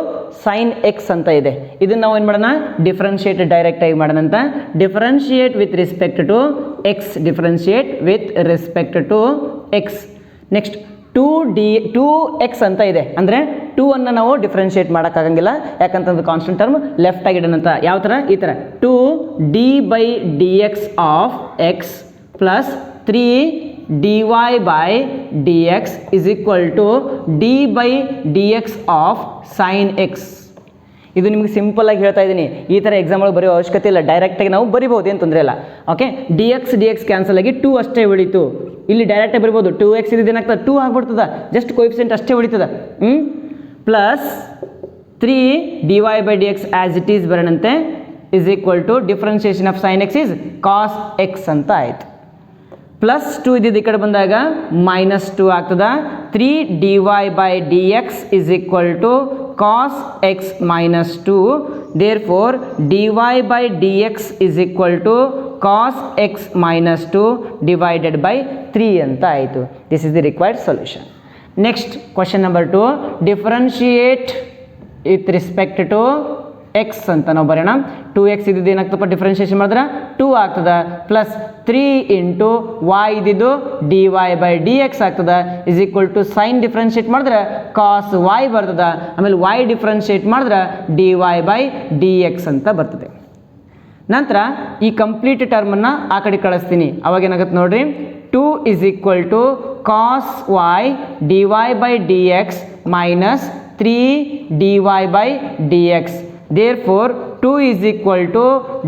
sine x ಅಂತ ಇದೆ. ಇದನ್ನು ನಾವು ಏನು ಮಾಡೋಣ, ಡಿಫ್ರೆನ್ಷಿಯೇಟ್ ಡೈರೆಕ್ಟಾಗಿ ಮಾಡೋಣ ಅಂತ. Differentiate with respect to x, differentiate with respect to x. Next 2x ಅಂತ ಇದೆ, ಅಂದರೆ 2 ಅನ್ನು ನಾವು ಡಿಫ್ರೆನ್ಷಿಯೇಟ್ ಮಾಡೋಕ್ಕಾಗಂಗಿಲ್ಲ, ಯಾಕಂತಂದ್ರೆ ಕಾನ್ಸ್ಟೆಂಟ್ ಟರ್ಮ್ ಲೆಫ್ಟ್ ಆಗಿಡೋಣ ಅಂತ. ಯಾವ ಥರ, ಈ ಥರ 2d by d x of x plus 3dy by d x is equal to d by d x of sign x. ಇದು ನಿಮಗೆ ಸಿಂಪಲ್ ಆಗಿ ಹೇಳ್ತಾ ಇದ್ದೀನಿ, ಈ ಥರ ಎಕ್ಸಾಮ್ಗಳು ಬರೆಯೋ ಅವಶ್ಯಕತೆ ಇಲ್ಲ, ಡೈರೆಕ್ಟಾಗಿ ನಾವು ಬರಿಬೋದು, ಏನು ತೊಂದರೆ ಇಲ್ಲ. ಓಕೆ, ಡಿ ಎಕ್ಸ್ ಕ್ಯಾನ್ಸಲ್ ಆಗಿ 2 ಅಷ್ಟೇ ಉಳಿತು. ಇಲ್ಲಿ ಡೈರೆಕ್ಟಾಗಿ ಬರಿಬೋದು, 2x ಇದೇನಾಗ್ತದೆ 2 ಆಗ್ಬಿಡ್ತದೆ, ಜಸ್ಟ್ ಕೋಎಫಿಷಿಯೆಂಟ್ ಅಷ್ಟೇ ಉಳಿತದೆ. Plus 3dy by d x as it is ಬರೋಣಂತೆ is equal to differentiation of sign x is cos x ಅಂತ ಆಯಿತು. ಪ್ಲಸ್ 2 ಇದ್ದಿದ್ದು ಈ ಕಡೆ ಬಂದಾಗ -2 ಆಗ್ತದೆ. 3dy by d x is equal to cos x minus 2. Therefore dy by d x is equal to cos x minus 2 divided by 3 ಅಂತ ಆಯಿತು. This is the required solution. Next question number 2 differentiate with respect to x ಅಂತ ನಾವು ಬರೋಣ. 2x ಇದ್ದಿದ್ದು ಏನಾಗ್ತಪ್ಪ, differentiation ಮಾಡಿದ್ರೆ 2 ಆಗ್ತದೆ. Plus 3 into y ಇದ್ದಿದ್ದು dy by d x ಆಗ್ತದೆ is equal to sine differentiate ಮಾಡಿದ್ರೆ ಕಾಸ್ y ಬರ್ತದೆ. ಆಮೇಲೆ y ಡಿಫ್ರೆನ್ಷಿಯೇಟ್ ಮಾಡಿದ್ರೆ dy ಬೈ ಡಿ ಎಕ್ಸ್ ಅಂತ ಬರ್ತದೆ. ನಂತರ ಈ ಕಂಪ್ಲೀಟ್ ಟರ್ಮನ್ನು ಆ ಕಡೆ ಕಳಿಸ್ತೀನಿ, ಅವಾಗ ಏನಾಗುತ್ತೆ ನೋಡ್ರಿ. 2 is equal to cos y dy by d x minus 3dy by d x. Therefore 2 is equal to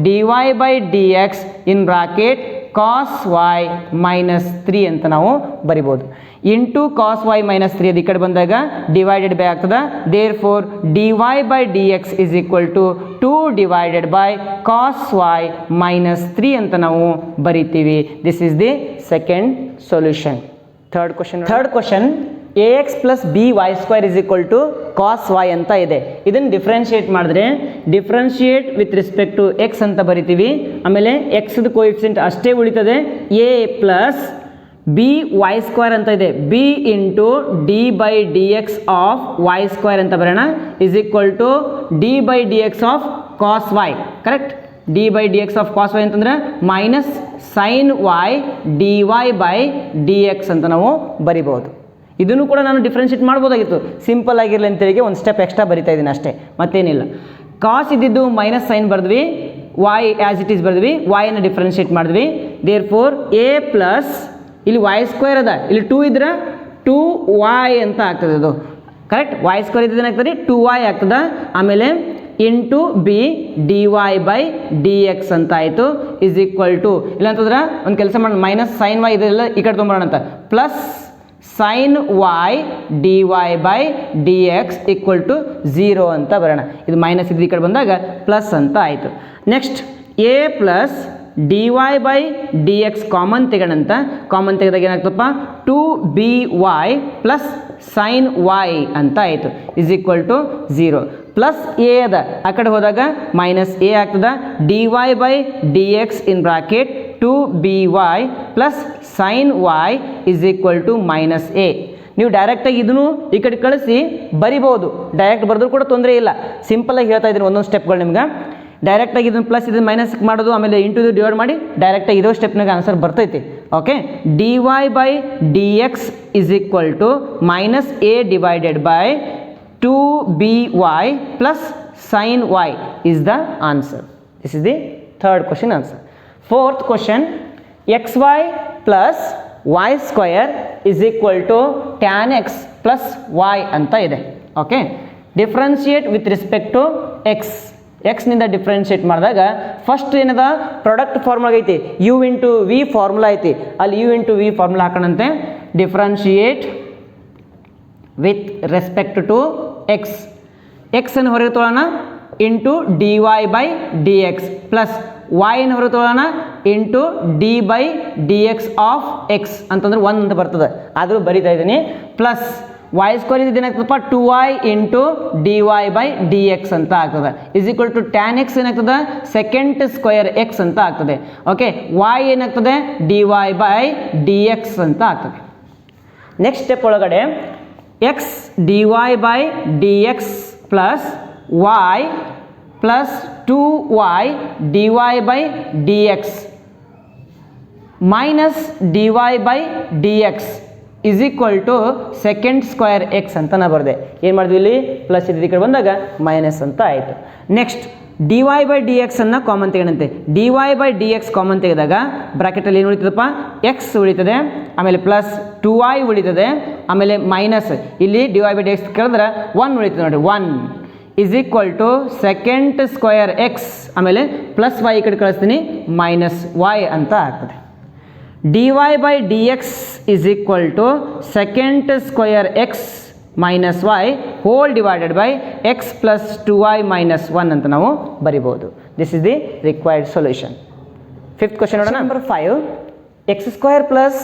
dy by dx in bracket cos y minus 3 ಅಂತ ನಾವು ಬರಿಬೋದು. ಇಂಟು ಕಾಸ್ y ಮೈನಸ್ 3 ಅದು ಈ ಕಡೆ ಬಂದಾಗ ಡಿವೈಡೆಡ್ ಬೈ ಆಗ್ತದೆ. Therefore dy by dx is equal to 2 divided by cos y minus 3 ಅಂತ ನಾವು ಬರಿತೀವಿ. This is the second solution. Third question ax plus by square is equal to cos y ಅಂತ ಇದೆ. ಇದನ್ನು ಡಿಫ್ರೆನ್ಷಿಯೇಟ್ ಮಾಡಿದ್ರೆ differentiate with respect to x ಅಂತ ಬರಿತೀವಿ. ಆಮೇಲೆ ಎಕ್ಸ್ದು ಕೋಎಫಿಷಿಯೆಂಟ್ ಅಷ್ಟೇ ಉಳಿತದೆ. a plus b y square ಅಂತ ಇದೆ. B into d by d x of y square ಅಂತ ಬರೋಣ is equal to d by d x of cos y. Correct, d by d x of cos y ಅಂತಂದ್ರೆ minus sine y d y by d x ಅಂತ ನಾವು ಬರಿಬೋದು. ಇದನ್ನು ಕೂಡ ನಾನು differentiate ಮಾಡ್ಬೋದಾಗಿತ್ತು, simple ಆಗಿರಲಿ ಅಂತೇಳಿ ಒಂದು ಸ್ಟೆಪ್ ಎಕ್ಸ್ಟ್ರಾ ಬರಿತಾ ಇದ್ದೀನಿ ಅಷ್ಟೇ, ಮತ್ತೇನಿಲ್ಲ. ಕಾಸ್ ಇದ್ದಿದ್ದು ಮೈನಸ್ ಸೈನ್ ಬರೆದ್ವಿ, ವೈ ಆ್ಯಸ್ ಇಟ್ ಈಸ್ ಬರೆದ್ವಿ, ವೈನ ಡಿಫ್ರೆನ್ಷಿಯೇಟ್ ಮಾಡಿದ್ವಿ. ದೇರ್ಫೋರ್ ಎ ಪ್ಲಸ್ ಇಲ್ಲಿ ವೈ ಸ್ಕ್ವೇರ್ ಅದ, ಇಲ್ಲಿ 2 ಇದ್ರೆ 2y ಅಂತ ಆಗ್ತದೆ. ಅದು ಕರೆಕ್ಟ್, ವೈ ಸ್ಕ್ವೇರ್ ಇದ್ದಿದ್ದು ಏನಾಗ್ತದೆ 2y ಆಗ್ತದೆ. ಆಮೇಲೆ into b d y by d x ಅಂತ ಆಯಿತು ಇಸ್ ಈಕ್ವಲ್ ಟು, ಇಲ್ಲ ಅಂತಂದ್ರೆ ಒಂದು ಕೆಲಸ ಮಾಡೋಣ, ಮೈನಸ್ ಸೈನ್ ವೈ ಇದೆಲ್ಲ ಈ ಕಡೆ ತೊಗೊಂಬರೋಣ ಅಂತ, plus sign y d y by d x equal to 0 ಅಂತ ಬರೋಣ. ಇದು ಮೈನಸ್ ಇದ್ದು ಈ ಕಡೆ ಬಂದಾಗ ಪ್ಲಸ್ ಅಂತ ಆಯಿತು. Next a plus d y by d x common ತೆಗೋಣಂತ. ಕಾಮನ್ ತೆಗೆದಾಗ ಏನಾಗ್ತಪ್ಪ 2by ಪ್ಲಸ್ ಸೈನ್ ವೈ ಅಂತ ಆಯಿತು is equal to 0. Plus a ಅದ, ಆ ಕಡೆ ಹೋದಾಗ ಮೈನಸ್ ಎ ಆಗ್ತದೆ. D y by d x in bracket 2by plus sign y is equal to minus a. ನೀವು ಡೈರೆಕ್ಟಾಗಿ ಇದನ್ನು ಈ ಕಡೆ ಕಳಿಸಿ ಬರಿಬೋದು, ಡೈರೆಕ್ಟ್ ಬರೆದ್ರೂ ಕೂಡ ತೊಂದರೆ ಇಲ್ಲ. ಸಿಂಪಲಾಗಿ ಹೇಳ್ತಾ ಇದ್ದೀನಿ ಒಂದೊಂದು ಸ್ಟೆಪ್ಗಳು ನಿಮ್ಗೆ. ಡೈರೆಕ್ಟಾಗಿ ಇದನ್ನು ಪ್ಲಸ್ ಇದನ್ನು ಮೈನಸ್ ಮಾಡೋದು, ಆಮೇಲೆ ಇಂಟು ಇದು ಡಿವೈಡ್ ಮಾಡಿ ಡೈರೆಕ್ಟಾಗಿ ಇರೋ ಸ್ಟೆಪ್ನಾಗ ಆನ್ಸರ್ ಬರ್ತೈತಿ. Okay, d y by d x is equal to minus a divided by 2by plus sin y is the answer. This is the third question answer. Fourth question, xy plus y square is equal to tan x plus y ಅಂತ ಇದೆ. Okay, differentiate with respect to x. ಎಕ್ಸ್ನಿಂದ differentiate ಮಾಡಿದಾಗ first ಏನದ product formula ಐತಿ, u into v formula ಐತಿ, ಅಲ್ಲಿ u into v formula ಹಾಕೋಣಂತೆ. Differentiate with respect to x. ಎಕ್ಸನ್ನು ಹೊರಗೆ ತೊಗೊಳ್ಳೋಣ into d y by d x plus ವೈನ ಹೊರಗೆ ತೊಗೊಳ್ಳೋಣ into d by d x of x ಅಂತಂದ್ರೆ 1 ಅಂತ ಬರ್ತದೆ, ಆದರೂ ಬರಿತಾ ಇದ್ದೀನಿ. ಪ್ಲಸ್ ವೈ ಸ್ಕ್ವೇರ್ ಇದು ಏನಾಗ್ತದಪ್ಪ 2y into d y by d x ಅಂತ ಆಗ್ತದೆ. Is equal to tan x ಏನಾಗ್ತದೆ ಸೆಕೆಂಡ್ ಸ್ಕ್ವೇರ್ ಎಕ್ಸ್ ಅಂತ ಆಗ್ತದೆ. ಓಕೆ, ವೈ ಏನಾಗ್ತದೆ d y by d x ಅಂತ ಆಗ್ತದೆ. ನೆಕ್ಸ್ಟ್ ಸ್ಟೆಪ್ ಒಳಗಡೆ x d y by d x plus y plus 2y dy by dx minus dy by dx is equal to second square x ಅಂತ ನಾ ಬರೆದೆ. ಏನು ಮಾಡಿದ್ವಿ ಇಲ್ಲಿ ಪ್ಲಸ್ ಇದು ಈ ಕಡೆ ಬಂದಾಗ ಮೈನಸ್ ಅಂತ ಆಯಿತು. ನೆಕ್ಸ್ಟ್ dy by dx ಅನ್ನು ಕಾಮನ್ ತೆಗೆದಂತೆ. dy by dx ಕಾಮನ್ ತೆಗೆದಾಗ ಬ್ರಾಕೆಟಲ್ಲಿ ಏನು ಉಳಿತದಪ್ಪ x ಉಳಿತದೆ, ಆಮೇಲೆ ಪ್ಲಸ್ 2y ಉಳಿತದೆ, ಆಮೇಲೆ ಮೈನಸ್ ಇಲ್ಲಿ dy by dx ಕೇಳಿದ್ರೆ 1 ಉಳಿತದೆ ನೋಡಿ, 1 is equal to second square x ಆಮೇಲೆ ಪ್ಲಸ್ y ಈ ಕಡೆ ಕಳಿಸ್ತೀನಿ ಮೈನಸ್ y ಅಂತ ಆಗ್ತದೆ. dy by dx is equal to second square x minus y whole divided by x plus 2y minus 1 ಅಂತ ನಾವು ಬರಿಬಹುದು. This is the required solution. Fifth question ನೋಡೋಣ. Number 5, x square plus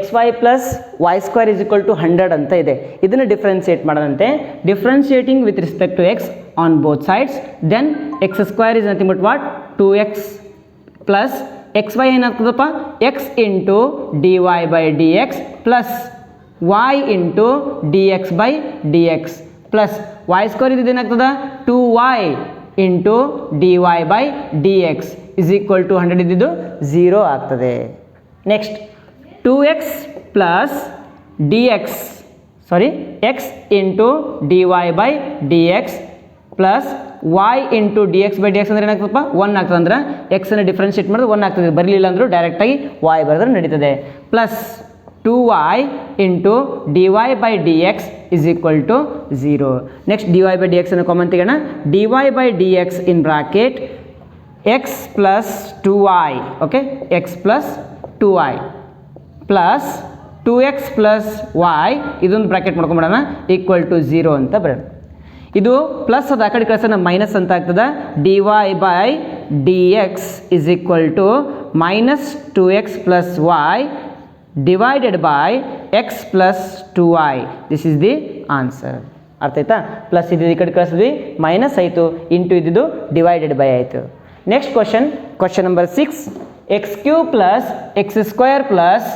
xy plus y square is equal to 100 ಅಂತ ಇದೆ. ಇದನ್ನು differentiate ಮಾಡೋದಂತೆ. Differentiating with respect to x on both sides, then x square is nothing but what 2x plus xy ಏನಾಗ್ತದಪ್ಪ x into dy by dx plus y into dx by dx plus y square ಇದು ಏನಾಗ್ತದ 2y into dy by dx is equal to 100 ಇದ್ದಿದ್ದು 0 ಆಗ್ತದೆ. Next 2x plus dx x into dy by dx plus y into D X by d X ಅಂದರೆ ಏನಾಗ್ತದಪ್ಪ 1 ಆಗ್ತದೆ. ಅಂದ್ರೆ ಎಕ್ಸನ್ನು differentiate ಮಾಡಿದ್ರೆ 1 ಆಗ್ತದೆ, ಬರಲಿಲ್ಲ ಅಂದರೂ ಡೈರೆಕ್ಟಾಗಿ y ಬರೆದ್ರೆ ನಡೀತದೆ. Plus 2y into d y by d x is equal to 0. Next d y by d ಎಕ್ಸನ್ನು ಕಾಮನ್ ತೆಗೋಣ. D y by d x in bracket x plus 2y, okay, x plus 2y plus 2x plus y ಇದೊಂದು bracket ಮಾಡ್ಕೊಂಬಿಡೋಣ equal to 0 ಅಂತ ಬರೋಣ. ಇದು plus ಅದು ಆ ಕಡೆ ಕಳಿಸೋಣ ಮೈನಸ್ ಅಂತ ಆಗ್ತದೆ. D y by d x is equal to minus 2x plus y divided by x plus 2y. This is the answer. ಅರ್ಥ ಆಯ್ತಾ? ಪ್ಲಸ್ ಇದು ಈ ಕಡೆ ಕಳಿಸಿದ್ವಿ ಮೈನಸ್ ಆಯಿತು, ಇಂಟು ಇದ್ದಿದ್ದು ಡಿವೈಡೆಡ್ ಬೈ ಆಯಿತು. Next question number 6, x cube plus x square plus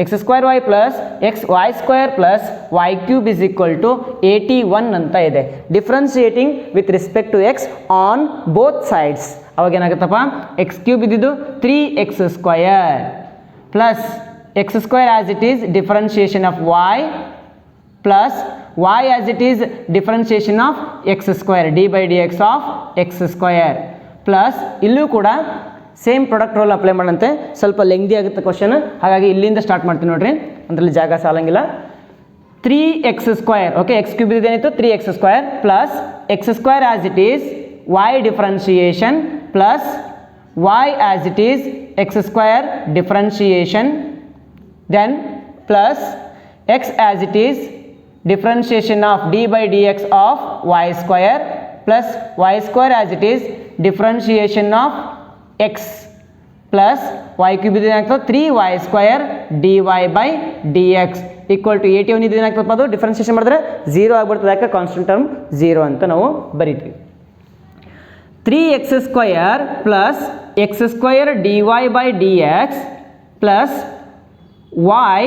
x square y plus x y square plus y cube is equal to 81 ಅಂತ ಇದೆ. Differentiating with respect to x on both sides. ಅವಾಗ ಏನಾಗುತ್ತಪ್ಪ x cube ಇದ್ದಿದ್ದು 3x square plus x square as it is differentiation of y plus y as it is differentiation of x square d by d x of x square plus ಇಲ್ಲೂ ಕೂಡ same product rule apply ಮಾಡಂತೆ. ಸ್ವಲ್ಪ lengthy ಆಗುತ್ತೆ question, ಹಾಗಾಗಿ ಇಲ್ಲಿಂದ start ಮಾಡ್ತೀನಿ ನೋಡ್ರಿ, ಅದರಲ್ಲಿ ಜಾಗ ಸಾಲಂಗಿಲ್ಲ. 3x square, okay, x cube ಇದೇನಿತ್ತು 3x square plus x square as it is y differentiation plus y as it is x square differentiation then plus x as it is differentiation of d by d x of y square plus y square as it is differentiation of x plus y cube ಇದು ಏನಾಗ್ತದೆ 3y square d y by d x equal to 81. ಇದು ಏನಾಗ್ತದಪ್ಪ ಅದು differentiation ಮಾಡಿದ್ರೆ 0 ಆಗ್ಬಿಡ್ತದೆ. ಯಾಕೆ constant term 0 ಅಂತ ನಾವು ಬರೀತೀವಿ. 3x square plus x square d y by d x plus y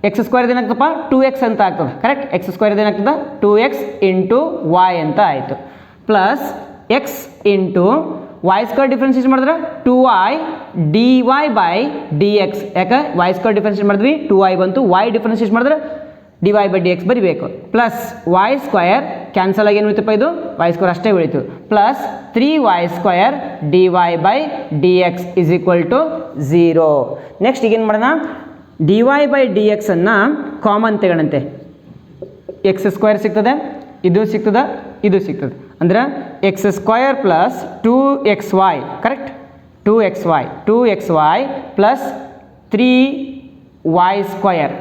x square ಏನಾಗ್ತದಪ್ಪ 2x ಅಂತ ಆಗ್ತದೆ. ಕರೆಕ್ಟ್, ಎಕ್ಸ್ ಸ್ಕ್ವಯರ್ ಏನಾಗ್ತದೆ 2x ಇಂಟು y ಅಂತ ಆಯಿತು plus x into y square differentiate ಮಾಡಿದ್ರೆ 2y dy by d x. ಯಾಕೆ y square differentiate ಮಾಡಿದ್ವಿ 2y ಬಂತು, y ಡಿಫ್ರೆನ್ಷಿಯೇಟ್ ಮಾಡಿದ್ರೆ dy ಬೈ ಡಿ ಎಕ್ಸ್ ಬರಿಬೇಕು ಪ್ಲಸ್ y ಸ್ಕ್ವೇರ್ ಕ್ಯಾನ್ಸಲ್ ಆಗಿ ಏನು ಉಳಿತಪ್ಪ ಇದು y ಸ್ಕ್ವೇರ್ ಅಷ್ಟೇ ಉಳಿತು plus 3y square dy by d x is equal to 0. Next ಈಗೇನು ಮಾಡೋಣ, dy ಬೈ ಡಿ ಎಕ್ಸನ್ನು ಕಾಮನ್ ತೆಗೋಣಂತೆ. ಎಕ್ಸ್ ಸ್ಕ್ವೇರ್ ಸಿಗ್ತದೆ, ಇದು ಸಿಗ್ತದೆ, ಇದು ಸಿಗ್ತದೆ. ಅಂದ್ರೆ X square plus 2xy correct, 2xy plus 3y square.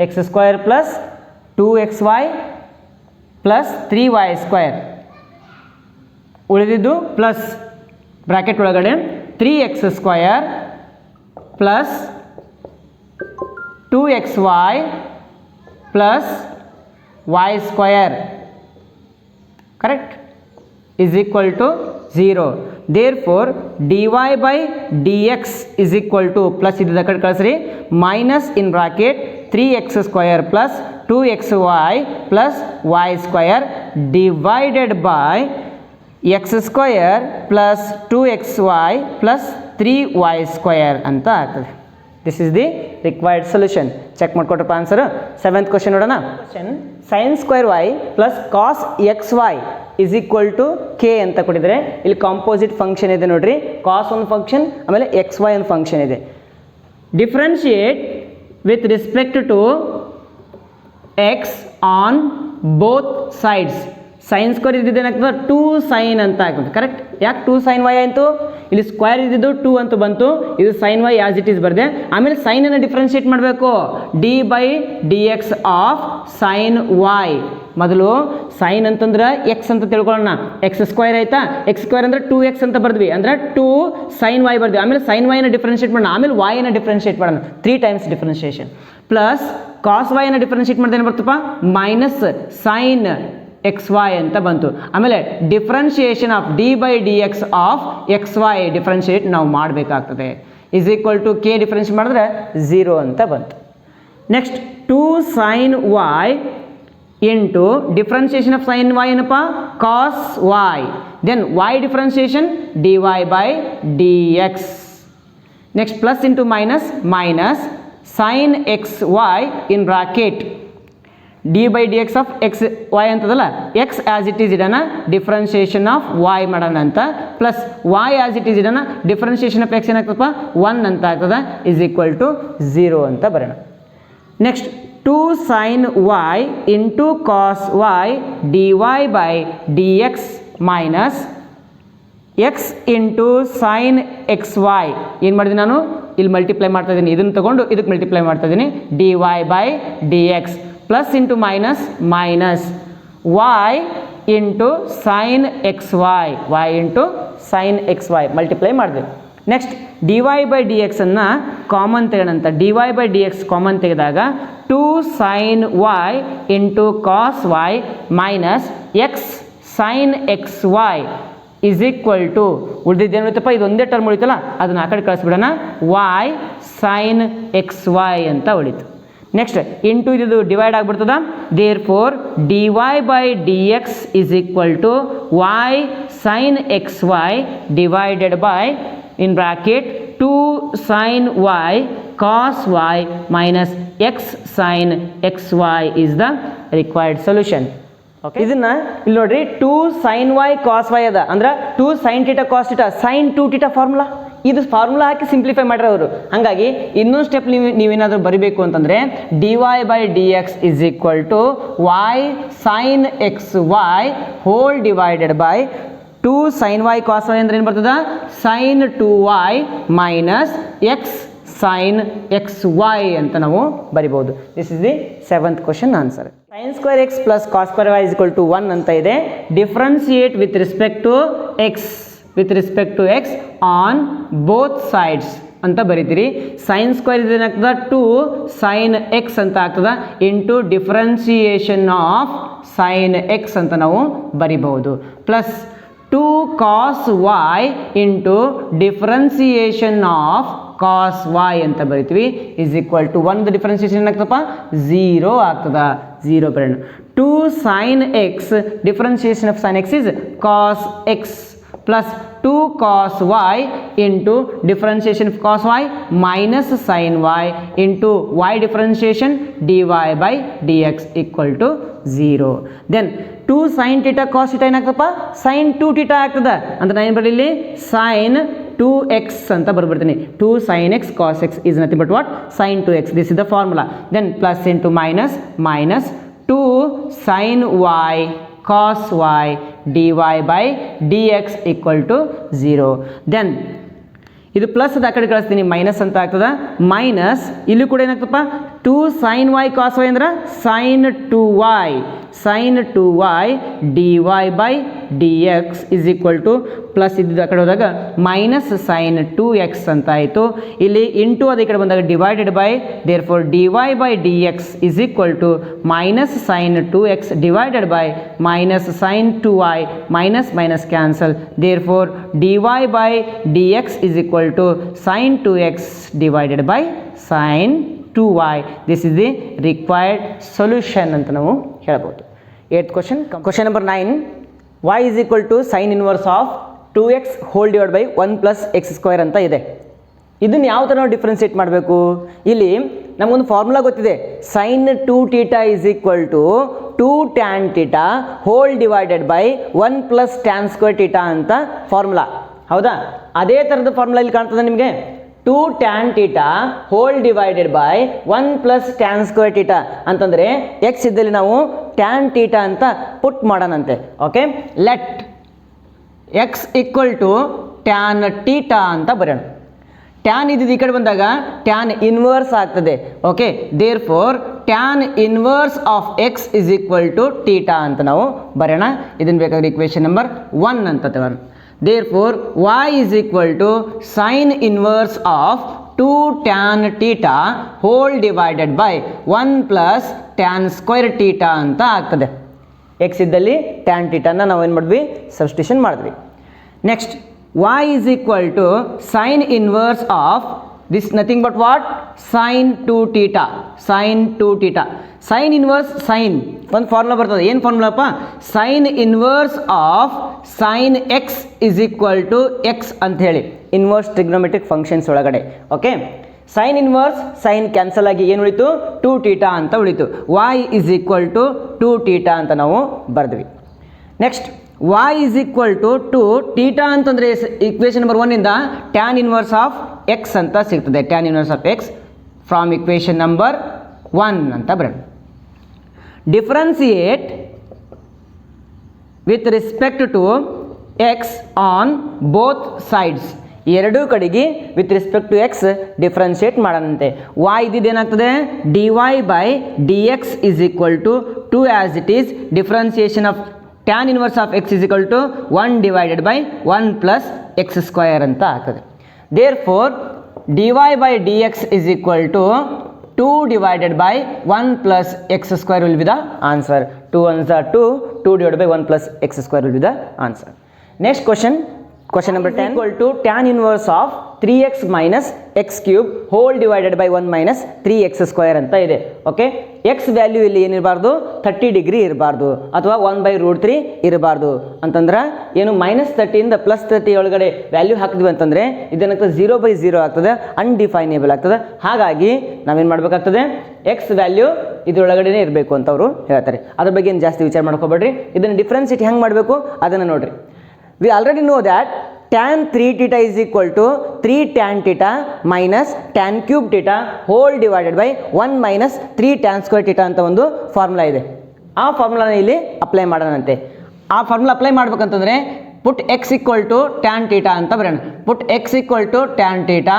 X square plus 2xy plus 3y square, ಉಳಿದಿದ್ದು ಪ್ಲಸ್ ಬ್ರಾಕೆಟ್ ಒಳಗಡೆ 3x square plus 2xy plus y square correct is equal to 0. Therefore dy by dx is equal to plus ಇದು ಕಡೆ ಕಳಿಸ್ರಿ minus in bracket 3x square plus 2xy plus y square divided by x square plus 2xy plus 3y square ಅಂತ ಆಗ್ತದೆ. This is the required solution. Check ಮಾಡ್ಕೊಟ್ರಪ್ಪ answer. 7th question ನೋಡೋಣ. sin square y plus cos xy is equal to k ಅಂತ ಕೊಟ್ಟಿದ್ರೆ ಇಲ್ಲಿ composite function ಇದೆ ನೋಡ್ರಿ. cos ಒಂದು ಫಂಕ್ಷನ್, ಆಮೇಲೆ xy ಒಂದು ಫಂಕ್ಷನ್ ಇದೆ. Differentiate with respect to x on both sides. Sine square ಇದ್ದಿದ್ದು ಏನಾಗ್ತದೆ 2 sin ಅಂತ ಆಗ್ತದೆ ಕರೆಕ್ಟ್. ಯಾಕೆ 2 sin y ಆಯಿತು? ಇಲ್ಲಿ ಸ್ಕ್ವೇರ್ ಇದ್ದಿದ್ದು 2 ಅಂತ ಬಂತು, ಇದು sin y as it is ಬರ್ದೆ. ಆಮೇಲೆ ಸೈನ್ ಅನ್ನು ಡಿಫ್ರೆನ್ಶಿಯೇಟ್ ಮಾಡಬೇಕು, D by d x of sine y. ಮೊದಲು ಸೈನ್ ಅಂತಂದ್ರೆ ಎಕ್ಸ್ ಅಂತ ತಿಳ್ಕೊಳ್ಳೋಣ, ಎಕ್ಸ್ ಸ್ಕ್ವೇರ್ ಆಯ್ತಾ, ಎಕ್ಸ್ ಸ್ಕ್ವೇರ್ ಅಂದ್ರೆ 2x ಅಂತ ಬರ್ದ್ವಿ, ಅಂದ್ರೆ 2 sin y ಬರ್ದ್ವಿ. ಆಮೇಲೆ ಸೈನ್ y ನ ಡಿಫ್ರೆನ್ಶಿಯೇಟ್ ಮಾಡೋಣ, ಆಮೇಲೆ y ನ ಡಿಫ್ರೆನ್ಶಿಯೇಟ್ ಮಾಡೋಣ, 3 times differentiation. Plus cos y ನ ಡಿಫ್ರೆನ್ಶಿಯೇಟ್ ಮಾಡಿದ್ರೆ ಏನು ಬರ್ತಪ್ಪ, ಮೈನಸ್ ಸೈನ್ xy ಅಂತ ಬಂತು. ಆಮೇಲೆ differentiation of d by d x of xy differentiate ನಾವು ಮಾಡಬೇಕಾಗ್ತದೆ. Is equal to k differentiate ಮಾಡಿದ್ರೆ 0 ಅಂತ ಬಂತು. Next 2 sin y into differentiation of sine y ಏನಪ್ಪ, cos y. Then y differentiation dy by d x. Next plus into minus, minus sine xy in bracket d by d x of x y ಅಂತದಲ್ಲ, x as it is ಇಡೋಣ, differentiation of y ಮಾಡೋಣ ಅಂತ, plus y as it is ಇಡೋಣ, differentiation of x ಏನಾಗ್ತದಪ್ಪ 1 ಅಂತ ಆಗ್ತದೆ, is equal to 0 ಅಂತ ಬರೋಣ. Next 2 sin y into cos y dy by d x minus x into sin x y. ಏನು ಮಾಡಿದ್ದೀನಿ ನಾನು ಇಲ್ಲಿ ಮಲ್ಟಿಪ್ಲೈ ಮಾಡ್ತಾ ಇದ್ದೀನಿ, ಇದನ್ನು ತಗೊಂಡು ಇದಕ್ಕೆ ಮಲ್ಟಿಪ್ಲೈ ಮಾಡ್ತಾ ಇದ್ದೀನಿ, d y by d x plus into minus minus y into sin x y, y into sin x y multiply ಮಾಡಿದೆ. Next d y by d ಎಕ್ಸನ್ನು ಕಾಮನ್ ತೆಗೋಣಂತ, d y by d x common ತೆಗೆದಾಗ 2 sin y into cos y minus x sign x y is equal to, ಉಳಿದಿದ್ದೇನು ಉಳಿತಪ್ಪ, ಇದು ಒಂದೇ term ಉಳಿತಲ್ಲ, ಅದನ್ನು ಆ ಕಡೆ ಕಳಿಸ್ಬಿಡೋಣ, y ಸೈನ್ ಎಕ್ಸ್ ವೈ ಅಂತ ಉಳಿತು. ನೆಕ್ಸ್ಟ್ ಇಂಟು ಇದು ಡಿವೈಡ್ ಆಗಿಬಿಡ್ತದ, therefore d y by d x is equal to y sign x y divided by in bracket 2 sin y cos y minus x sin xy is the required solution. Okay, ಇದನ್ನ ಇಲ್ಲಿ ನೋಡ್ರಿ 2 sin y cos y ಅದ ಅಂದ್ರೆ 2 sin θ cos θ sin 2 θ formula, ಇದು formula ಹಾಕಿ simplify ಮಾಡ್ರೆ ಅವರು. ಹಾಗಾಗಿ ಇನ್ನೊಂದು ಸ್ಟೆಪ್ ನೀವೇನಾದರೂ ಬರಿಬೇಕು ಅಂತಂದರೆ d y by d x is equal to y sign x y whole divided by 2 sin y cos y ಅಂದ್ರೆ ಏನು ಬರ್ತದ, sine 2y minus x sign x y ಅಂತ ನಾವು ಬರಿಬೋದು. This is the 7th question answer. Sine square x plus cos square y is equal to 1 ಅಂತ ಇದೆ. Differentiate with respect to x, with respect to x on both sides ಅಂತ ಬರೀತೀರಿ. Sin square ಇದೇನಾಗ್ತದ 2 sin x ಅಂತ ಆಗ್ತದ into differentiation of sign x ಅಂತ ನಾವು ಬರಿಬಹುದು, plus 2 cos y into differentiation of cos y ಅಂತ ಬರಿತೀವಿ, ಇಸ್ ಈಕ್ವಲ್ ಟು 1 ಡಿಫ್ರೆನ್ಸಿಯೇಷನ್ ಏನಾಗ್ತಪ್ಪ 0 ಆಗ್ತದ, 0 ಬರೋಣ. 2 sin x ಡಿಫ್ರೆನ್ಸಿಯೇಷನ್ ಆಫ್ sin x ಇಸ್ cos x plus 2 cos y into differentiation of cos y minus sine y into y differentiation dy by d x equal to 0. Then 2 sin θ cos θ ಏನಾಗ್ತಪ್ಪ sin 2 θ ಆಗ್ತದೆ, ಅಂದ್ರೆ ನಾನು ಏನು ಬರಲಿ sin 2x ಅಂತ ಬರ್ಬಿಡ್ತೀನಿ. 2 sin x cos x is nothing but what sin 2x. This is the formula. Then plus into minus minus 2 sin y cos y dy by dx equal to 0. Then ಇದು plus ಅದು ಆ ಕಡೆ ಕಳಿಸ್ತೀನಿ, minus ಅಂತ ಆಗ್ತದೆ. Minus ಇಲ್ಲಿ ಕೂಡ ಏನಾಗ್ತಪ್ಪ, 2 sin y cos y ಅಂದ್ರೆ sin 2y dy by dx is equal to plus ಇದ್ದಿದ್ದು ಆ ಕಡೆ ಹೋದಾಗ ಮೈನಸ್ sin 2x ಅಂತ ಆಯಿತು. ಇಲ್ಲಿ ಇಂಟು ಅದು ಈ ಕಡೆ ಬಂದಾಗ divided by, therefore dy by dx is equal to minus sin 2x divided by minus sin 2y, minus minus cancel, therefore dy by dx is equal to sin 2x divided by sin 2y. This is the required solution ಅಂತ ನಾವು ಹೇಳ್ಬೋದು. 8th question, question number 9, y is equal to sin inverse of 2x whole divided by 1 plus x square ಅಂತ ಇದೆ. ಇದನ್ನು ಯಾವ ಥರ ನಾವು differentiate ಮಾಡಬೇಕು? ಇಲ್ಲಿ ನಮಗೊಂದು ಫಾರ್ಮುಲಾ ಗೊತ್ತಿದೆ, sin 2 theta is equal to 2 tan theta whole divided by 1 plus tan square theta ಅಂತ ಫಾರ್ಮುಲಾ, ಹೌದಾ? ಅದೇ ಥರದ ಫಾರ್ಮುಲಾ ಇಲ್ಲಿ ಕಾಣ್ತದೆ ನಿಮಗೆ, 2 tan theta whole divided by 1 plus tan square theta ಅಂತಂದರೆ x ಇದ್ದಲ್ಲಿ ನಾವು tan theta ಅಂತ ಪುಟ್ ಮಾಡೋಣಂತೆ. Okay, let x equal to tan theta ಅಂತ ಬರೋಣ. ಟ್ಯಾನ್ ಇದ್ದಿದ್ದು ಈ ಕಡೆ ಬಂದಾಗ ಟ್ಯಾನ್ ಇನ್ವರ್ಸ್ ಆಗ್ತದೆ. Okay, therefore tan inverse of x is equal to theta ಅಂತ ನಾವು ಬರೋಣ. ಇದನ್ನು ಬೇಕಾದ್ರೆ ಇಕ್ವೇಶನ್ ನಂಬರ್ 1 ಅಂತ ತಗೋಣ. Therefore y is equal to sign inverse of 2 tan theta whole divided by 1 plus tan square theta ಅಂತ ಆಗ್ತದೆ. X ಇದ್ದಲ್ಲಿ ಟ್ಯಾನ್ ಟೀಟಾನ ನಾವು ಏನು ಮಾಡಿದ್ವಿ, ಸಬ್ಸ್ಟಿಟ್ಯೂಷನ್ ಮಾಡಿದ್ವಿ. Next y is equal to sin inverse of this, nothing but what, sin 2 theta, sin inverse, sin ಒಂದು formula ಬರ್ತದೆ, ಏನು ಫಾರ್ಮುಲಾಪ್ಪ, sin inverse of sin x is equal to x ಅಂತ ಹೇಳಿ ಇನ್ವರ್ಸ್ ಟ್ರಿಗ್ನೋಮೆಟ್ರಿಕ್ ಫಂಕ್ಷನ್ಸ್ ಒಳಗಡೆ. Okay, sine inverse sign cancel ಆಗಿ ಏನು ಉಳಿತು, 2 theta ಅಂತ ಉಳಿತು. y is equal to 2 theta ಅಂತ ನಾವು ಬರೆದ್ವಿ. Next y is equal to 2 theta ಅಂತಂದರೆ ಇಕ್ವೇಷನ್ ನಂಬರ್ 1 ಇಂದ ಟ್ಯಾನ್ ಇನ್ವರ್ಸ್ ಆಫ್ ಎಕ್ಸ್ ಅಂತ ಸಿಗ್ತದೆ. Tan inverse of x from equation number 1 ಅಂತ ಬರೋಣ. Differentiate with respect to x on both sides, ಎರಡೂ ಕಡೆಗೆ with respect to x differentiate ಮಾಡೋಣಂತೆ. y ಇದ್ದಿದ್ದು ಏನಾಗ್ತದೆ, dy by d x is equal to 2 as it is differentiation of tan inverse of x is equal to 1 divided by 1 plus x square ಅಂತ ಆಗ್ತದೆ. Therefore dy by dx is equal to 2 divided by 1 plus x square will be the answer. 2 ones are 2, 2 divided by 1 plus x square will be the answer. Next question, question number 10, equal to tan inverse of 3x minus x cube whole divided by 1 minus 3x square ಅಂತ ಇದೆ. Okay, X value ಇಲ್ಲಿ ಏನಿರಬಾರ್ದು, 30 degree ಇರಬಾರ್ದು ಅಥವಾ 1/√3 ಇರಬಾರ್ದು ಅಂತಂದ್ರೆ ಏನು, -30 ಇಂದ +30 ಒಳಗಡೆ ವ್ಯಾಲ್ಯೂ ಹಾಕಿದ್ವಿ ಅಂತಂದರೆ ಇದೇನಾಗ್ತದೆ, 0/0 ಆಗ್ತದೆ, ಅನ್ಡಿಫೈನೇಬಲ್ ಆಗ್ತದೆ. ಹಾಗಾಗಿ ನಾವೇನು ಮಾಡಬೇಕಾಗ್ತದೆ, ಎಕ್ಸ್ ವ್ಯಾಲ್ಯೂ ಇದರೊಳಗಡೆ ಇರಬೇಕು ಅಂತ ಅವರು ಹೇಳ್ತಾರೆ. ಅದ್ರ ಬಗ್ಗೆ ಏನು ಜಾಸ್ತಿ ವಿಚಾರ ಮಾಡ್ಕೋಬೇಡ್ರಿ. ಇದನ್ನು ಡಿಫ್ರೆನ್ಸಿಯೇಟ್ ಹೆಂಗೆ ಮಾಡಬೇಕು ಅದನ್ನು ನೋಡಿರಿ. We already know that tan 3 theta is equal to 3 tan theta minus tan cube theta whole divided by 1 minus 3 tan square theta ಅಂತ ಒಂದು ಫಾರ್ಮುಲಾ ಇದೆ. ಆ ಫಾರ್ಮುಲಾನ ಇಲ್ಲಿ ಅಪ್ಲೈ ಮಾಡೋಣಂತೆ. ಆ ಫಾರ್ಮುಲಾ ಅಪ್ಲೈ ಮಾಡ್ಬೇಕಂತಂದರೆ put x equal to tan theta ಅಂತ ಬರೋಣ. Put x equal to tan theta,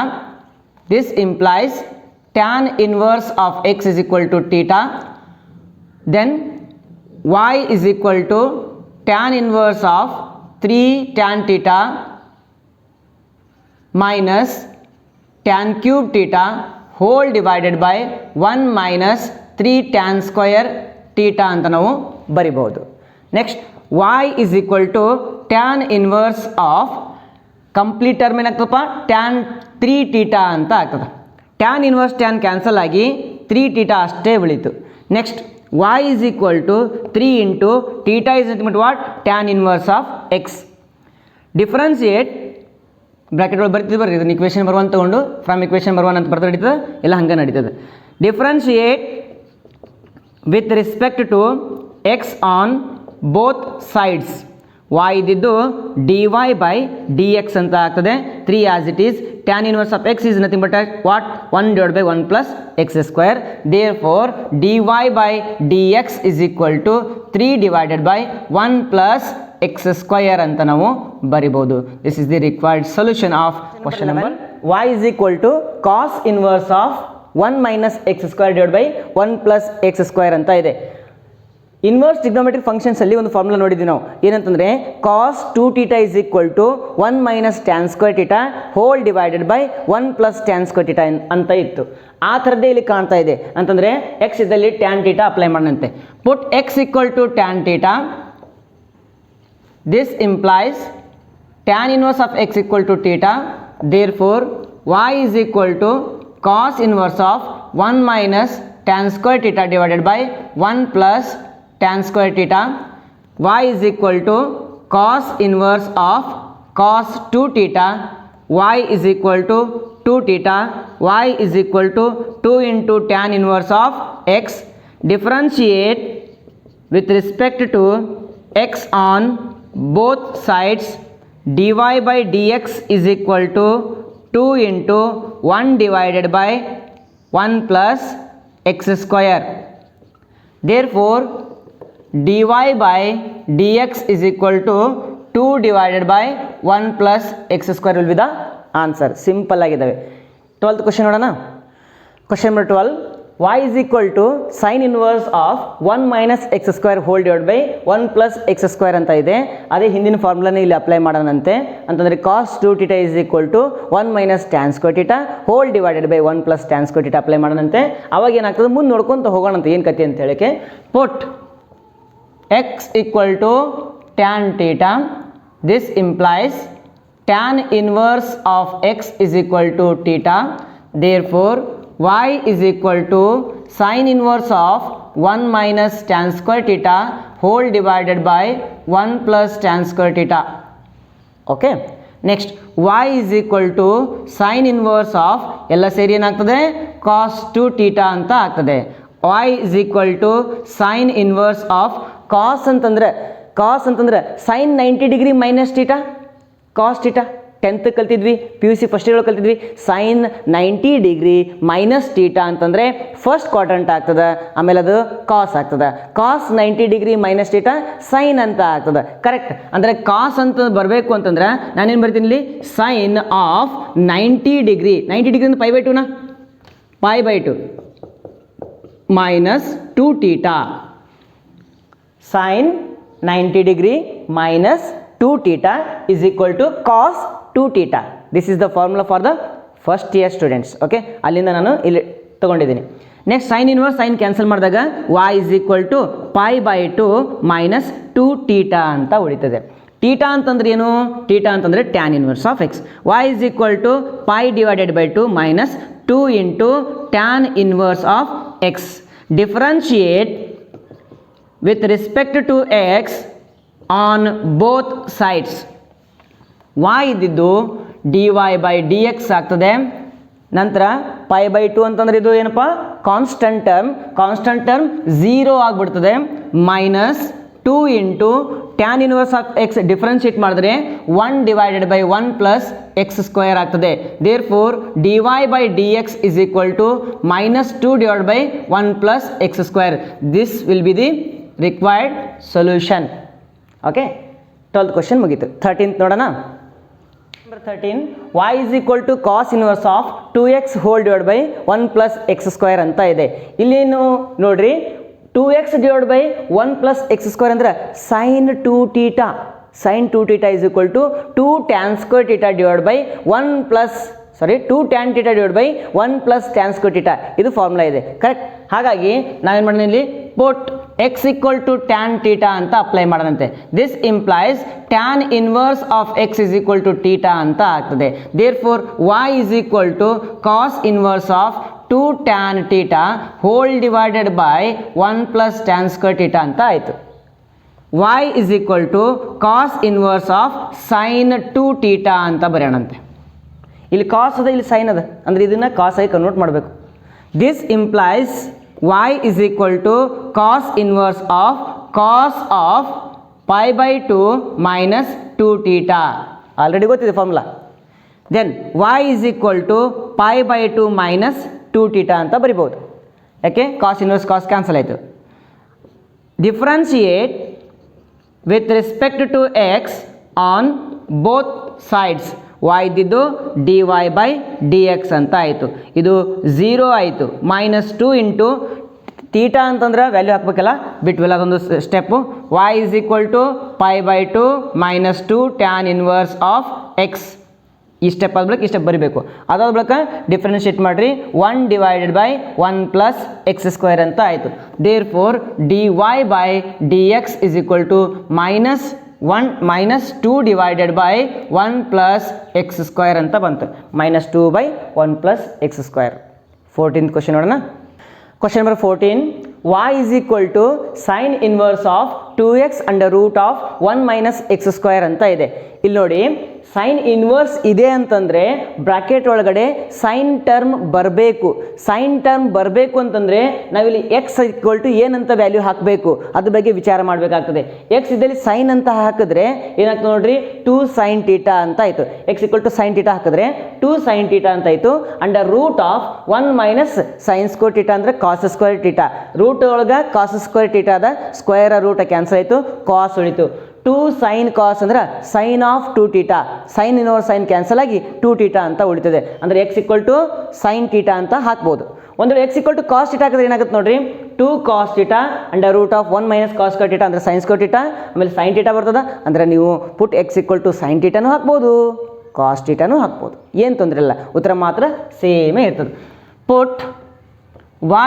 this implies tan inverse of x is equal to theta, then y is equal to tan inverse of 3 tan theta minus tan cube theta whole divided by 1 minus 3 tan square theta ಅಂತ ನಾವು ಬರಿಬಹುದು. Next y is equal to tan inverse of complete term ಏನಾಗ್ತದಪ್ಪ, tan 3 theta ಅಂತ ಆಗ್ತದೆ. tan inverse tan cancel ಆಗಿ 3 theta ಅಷ್ಟೇ ಉಳಿತು. Next y is equal to 3 into theta is nothing but what, tan inverse of x. Differentiate bracket ಒಳಗೆ ಬರ್ತಿದ್ದು ಬರ್ರಿ, ಇದನ್ನು equation number 1 ತೊಗೊಂಡು ಫ್ರಮ್ ಇಕ್ವೇಷನ್ ನಂಬರ್ 1 ಅಂತ ಬರ್ತಾ ನಡೀತದೆ, ಎಲ್ಲ ಹಂಗೆ ನಡೀತದೆ. Differentiate with respect to x on both sides. y ಇದ್ದಿದ್ದು dy ಬೈ ಡಿ ಎಕ್ಸ್ ಅಂತ ಆಗ್ತದೆ. 3 as it is tan inverse of x is nothing but what 1 divided by 1 plus x square. Therefore dy by dx is equal to 3 divided by 1 plus x square ಅಂತ ನಾವು ಬರಿಬಹುದು. This is the required solution of question number. Y is equal to cos inverse of 1 minus x square divided by 1 plus x square ಅಂತ ಇದೆ. Inverse trigonometric functions ಅಲ್ಲಿ ಒಂದು formula ನೋಡಿದ್ವಿ ನಾವು, ಏನಂತಂದ್ರೆ cos 2θ is equal to 1 minus tan square θ whole divided by 1 plus tan square θ ಅಂತ ಇತ್ತು. ಆ ಥರದ್ದೇ ಇಲ್ಲಿ ಕಾಣ್ತಾ ಇದೆ ಅಂತಂದ್ರೆ x ಇದ್ದಲ್ಲಿ tan θ ಅಪ್ಲೈ ಮಾಡೋಣಂತೆ. Put x equal to tan θ. This implies tan inverse of x equal to θ. Therefore y is equal to cos inverse of 1 minus tan square θ divided by 1 plus tan square θ. Y is equal to cos inverse of cos 2θ. Y is equal to 2θ. Y is equal to 2 into tan inverse of x. Differentiate with respect to x on both sides. Dy by dx is equal to 2 into 1 divided by 1 plus x square. Therefore dy by dx is equal to 2 divided by 1 plus x square will be the answer. Simple ಆಗಿದ್ದಾವೆ. 12th question ನೋಡೋಣ. Question number 12. Y is equal to sin inverse of 1 minus x square whole divided by 1 plus x square ಅಂತ ಇದೆ. ಅದೇ ಹಿಂದಿನ ಫಾರ್ಮುಲಾನೇ ಇಲ್ಲಿ apply ಮಾಡೋಣಂತೆ. ಅಂತಂದರೆ cos 2θ is equal to 1 minus tan square θ whole divided by 1 plus tan square θ apply ಮಾಡೋಣಂತೆ. ಅವಾಗ ಏನಾಗ್ತದೆ ಮುಂದೆ ನೋಡ್ಕೊಂತ ಹೋಗೋಣಂತೆ ಏನು ಕತೆ ಅಂತ ಹೇಳಿಕೆ. Put x equal to tan θ. This implies tan inverse of x is equal to θ. Therefore y is equal to sin inverse of 1 minus tan square θ whole divided by 1 plus tan square θ. Okay, next y is equal to sin inverse of ಎಲ್ಲ ಸೇರಿ ಏನಾಗ್ತದೆ cos 2θ ಅಂತ ಆಗ್ತದೆ. y is equal to sin inverse of cos ಅಂತಂದ್ರೆ sin 90 degree minus θ cos θ 10th ಕಲ್ತಿದ್ವಿ, P U C first year ಕಲ್ತಿದ್ವಿ. sin 90 degree minus θ ಅಂತಂದರೆ first quadrant ಆಗ್ತದೆ, ಆಮೇಲೆ ಅದು ಕಾಸ್ ಆಗ್ತದೆ. cos 90 ಡಿಗ್ರಿ ಮೈನಸ್ θ ಸೈನ್ ಅಂತ ಆಗ್ತದೆ. ಕರೆಕ್ಟ್. ಅಂದರೆ ಕಾಸ್ ಅಂತ ಬರಬೇಕು ಅಂತಂದ್ರೆ ನಾನೇನು ಬರ್ತೀನಿ ಇಲ್ಲಿ ಸೈನ್ ಆಫ್ 90 ಡಿಗ್ರಿ. 90 ಡಿಗ್ರಿ ಅಂದ್ರೆ π/2 π/2 minus 2θ. sin 90 degree minus 2θ is equal to cos 2θ. This is the formula for the first year students. Okay, ಅಲ್ಲಿಂದ ನಾನು ಇಲ್ಲಿ ತಗೊಂಡಿದ್ದೀನಿ. Next sine inverse sign cancel ಮಾಡಿದಾಗ y is equal to π/2 minus 2θ ಅಂತ ಉಳಿತದೆ. θ ಅಂತಂದ್ರೆ ಏನು? θ ಅಂತಂದ್ರೆ tan inverse of x. y is equal to π divided by 2 minus 2 into tan inverse of x. Differentiate with respect to x on both sides. y ಇದ್ದಿದ್ದು dy by dx ಆಗ್ತದೆ. ನಂತರ π/2 ಅಂತಂದ್ರೆ ಇದು ಏನಪ್ಪ ಕಾನ್ಸ್ಟಂಟ್ ಟರ್ಮ್ 0 ಆಗಿಬಿಡ್ತದೆ. Minus 2 into tan inverse of x differentiate ಮಾಡಿದ್ರೆ 1 divided by 1 plus x square ಆಗ್ತದೆ. Therefore dy by dx is equal to minus 2 divided by 1 plus x square. This will be the required solution. Okay, 12th question ಮುಗೀತು. 13th ನೋಡೋಣ. Number 13, y is equal to cos inverse of 2x whole divided by 1 plus x square ಅಂತ ಇದೆ. ಇಲ್ಲೇನು ನೋಡ್ರಿ 2x divided by 1 plus x square ಅಂದ್ರೆ sin 2θ. sin 2θ is equal to 2 tan square θ divided by 2 tan θ divided by 1 plus tan square θ. ಇದು formula ಇದೆ. Correct. ಹಾಗಾಗಿ ನಾವೇನು ಮಾಡೋಣ ಇಲ್ಲಿ put x equal to tan θ ಅಂತ ಅಪ್ಲೈ ಮಾಡೋಣಂತೆ. This implies tan inverse of x is equal to θ ಅಂತ ಆಗ್ತದೆ. therefore y is equal to cos inverse of 2 tan θ whole divided by 1 plus tan square θ ಅಂತ ಆಯಿತು. y is equal to cos inverse of sin 2θ ಅಂತ ಬರೆಯೋಣಂತೆ. ಇಲ್ಲಿ ಕಾಸ್ ಅದ, ಇಲ್ಲಿ sign ಅದ, ಅಂದರೆ ಇದನ್ನು ಕಾಸ್ ಆಗಿ ಕನ್ವರ್ಟ್ ಮಾಡಬೇಕು. This implies y is equal to cos inverse of π/2 minus 2θ. Already ಗೊತ್ತಿದೆ formula. Then y is equal to pi by 2 minus 2 theta ಅಂತ ಬರಿಬೋದು. ಯಾಕೆ ಕಾಸ್ ಇನ್ವರ್ಸ್ ಕಾಸ್ ಕ್ಯಾನ್ಸಲ್ ಆಯಿತು. Differentiate with respect to x on both sides. y ಇದ್ದಿದ್ದು dy by d x ಅಂತ ಆಯಿತು. ಇದು 0 ಆಯಿತು. ಮೈನಸ್ 2 ಇಂಟು ಥೀಟಾ ಅಂತಂದ್ರೆ ವ್ಯಾಲ್ಯೂ ಹಾಕ್ಬೇಕಲ್ಲ, ಬಿಟ್ವಲ್ಲ ಅದೊಂದು step. y is equal to pi by 2 minus 2 tan inverse of x. ಈ ಸ್ಟೆಪ್ ಆದ ಬಳಿಕ ಈ ಸ್ಟೆಪ್ ಬರೀಬೇಕು. ಅದಾದ ಬಳಿಕ ಡಿಫ್ರೆನ್ಷಿಯೇಟ್ ಮಾಡಿರಿ 1 divided by 1 plus x square ಅಂತ ಆಯಿತು. Therefore d y by d x is equal to minus 1 minus 2 divided by 1 plus x square ಅಂತ ಬಂತು. Minus 2 by 1 plus x square. 14th question ನೋಡೋಣ. Question number 14, y is equal to sin inverse of 2x under root of 1 minus x square ಅಂತ ಇದೆ. ಇಲ್ಲಿ ನೋಡಿ sine inverse ಇದೆ ಅಂತಂದರೆ bracket ಒಳಗಡೆ ಸೈನ್ ಟರ್ಮ್ ಬರಬೇಕು. ಸೈನ್ ಟರ್ಮ್ ಬರಬೇಕು ಅಂತಂದರೆ ನಾವಿಲ್ಲಿ ಎಕ್ಸ್ ಈಕ್ವಲ್ ಟು ಏನಂತ ವ್ಯಾಲ್ಯೂ ಹಾಕಬೇಕು ಅದ್ರ ಬಗ್ಗೆ ವಿಚಾರ ಮಾಡಬೇಕಾಗ್ತದೆ. ಎಕ್ಸ್ ಇದ್ದಲ್ಲಿ ಸೈನ್ ಅಂತ ಹಾಕಿದ್ರೆ ಏನಾಗ್ತದೆ ನೋಡ್ರಿ, 2 sin ಥೀಟಾ ಅಂತ ಆಯಿತು. X equal to sin theta ಹಾಕಿದ್ರೆ 2 sin ಥೀಟಾ ಅಂತ ಆಯಿತು. Under root of 1 minus sign square theta ಅಂದರೆ ಕಾಸ್ ಸ್ಕ್ವೇರ್ ಥೀಟಾ. ರೂಟ್ ಒಳಗೆ ಕಾಸ್ ಸ್ಕ್ವೇರ್ ಥೀಟಾದ ಸ್ಕ್ವೇರ್ ರೂಟ್ ಕ್ಯಾನ್ಸಲ್ ಆಯಿತು, ಕಾಸ್ ಉಳಿತು. 2 sin ಕಾಸ್ ಅಂದ್ರೆ sin of 2 theta. Sin inverse sign cancel ಆಗಿ 2 ಥೀಟಾ ಅಂತ ಉಳಿತದೆ. ಅಂದರೆ x equal to sin theta ಅಂತ ಹಾಕ್ಬೋದು. ಒಂದು ವೇಳೆ x equal to cos theta ಹಾಕಿದ್ರೆ ಏನಾಗುತ್ತೆ ನೋಡ್ರಿ, 2 cos theta under root of 1 minus cos square theta ಅಂದರೆ ಸೈನ್ ಸ್ಕ್ವೇರ್ ಥೀಟಾ. ಆಮೇಲೆ ಸೈನ್ ಥೀಟಾ ಬರ್ತದೆ. ಅಂದರೆ ನೀವು put x equal to sin ಥೀಟಾನು ಹಾಕ್ಬೋದು, ಕಾಸ್ ಥೀಟಾನು ಹಾಕ್ಬೋದು, ಏನು ತೊಂದರೆ ಇಲ್ಲ. ಉತ್ತರ ಮಾತ್ರ ಸೇಮೇ ಇರ್ತದೆ. Put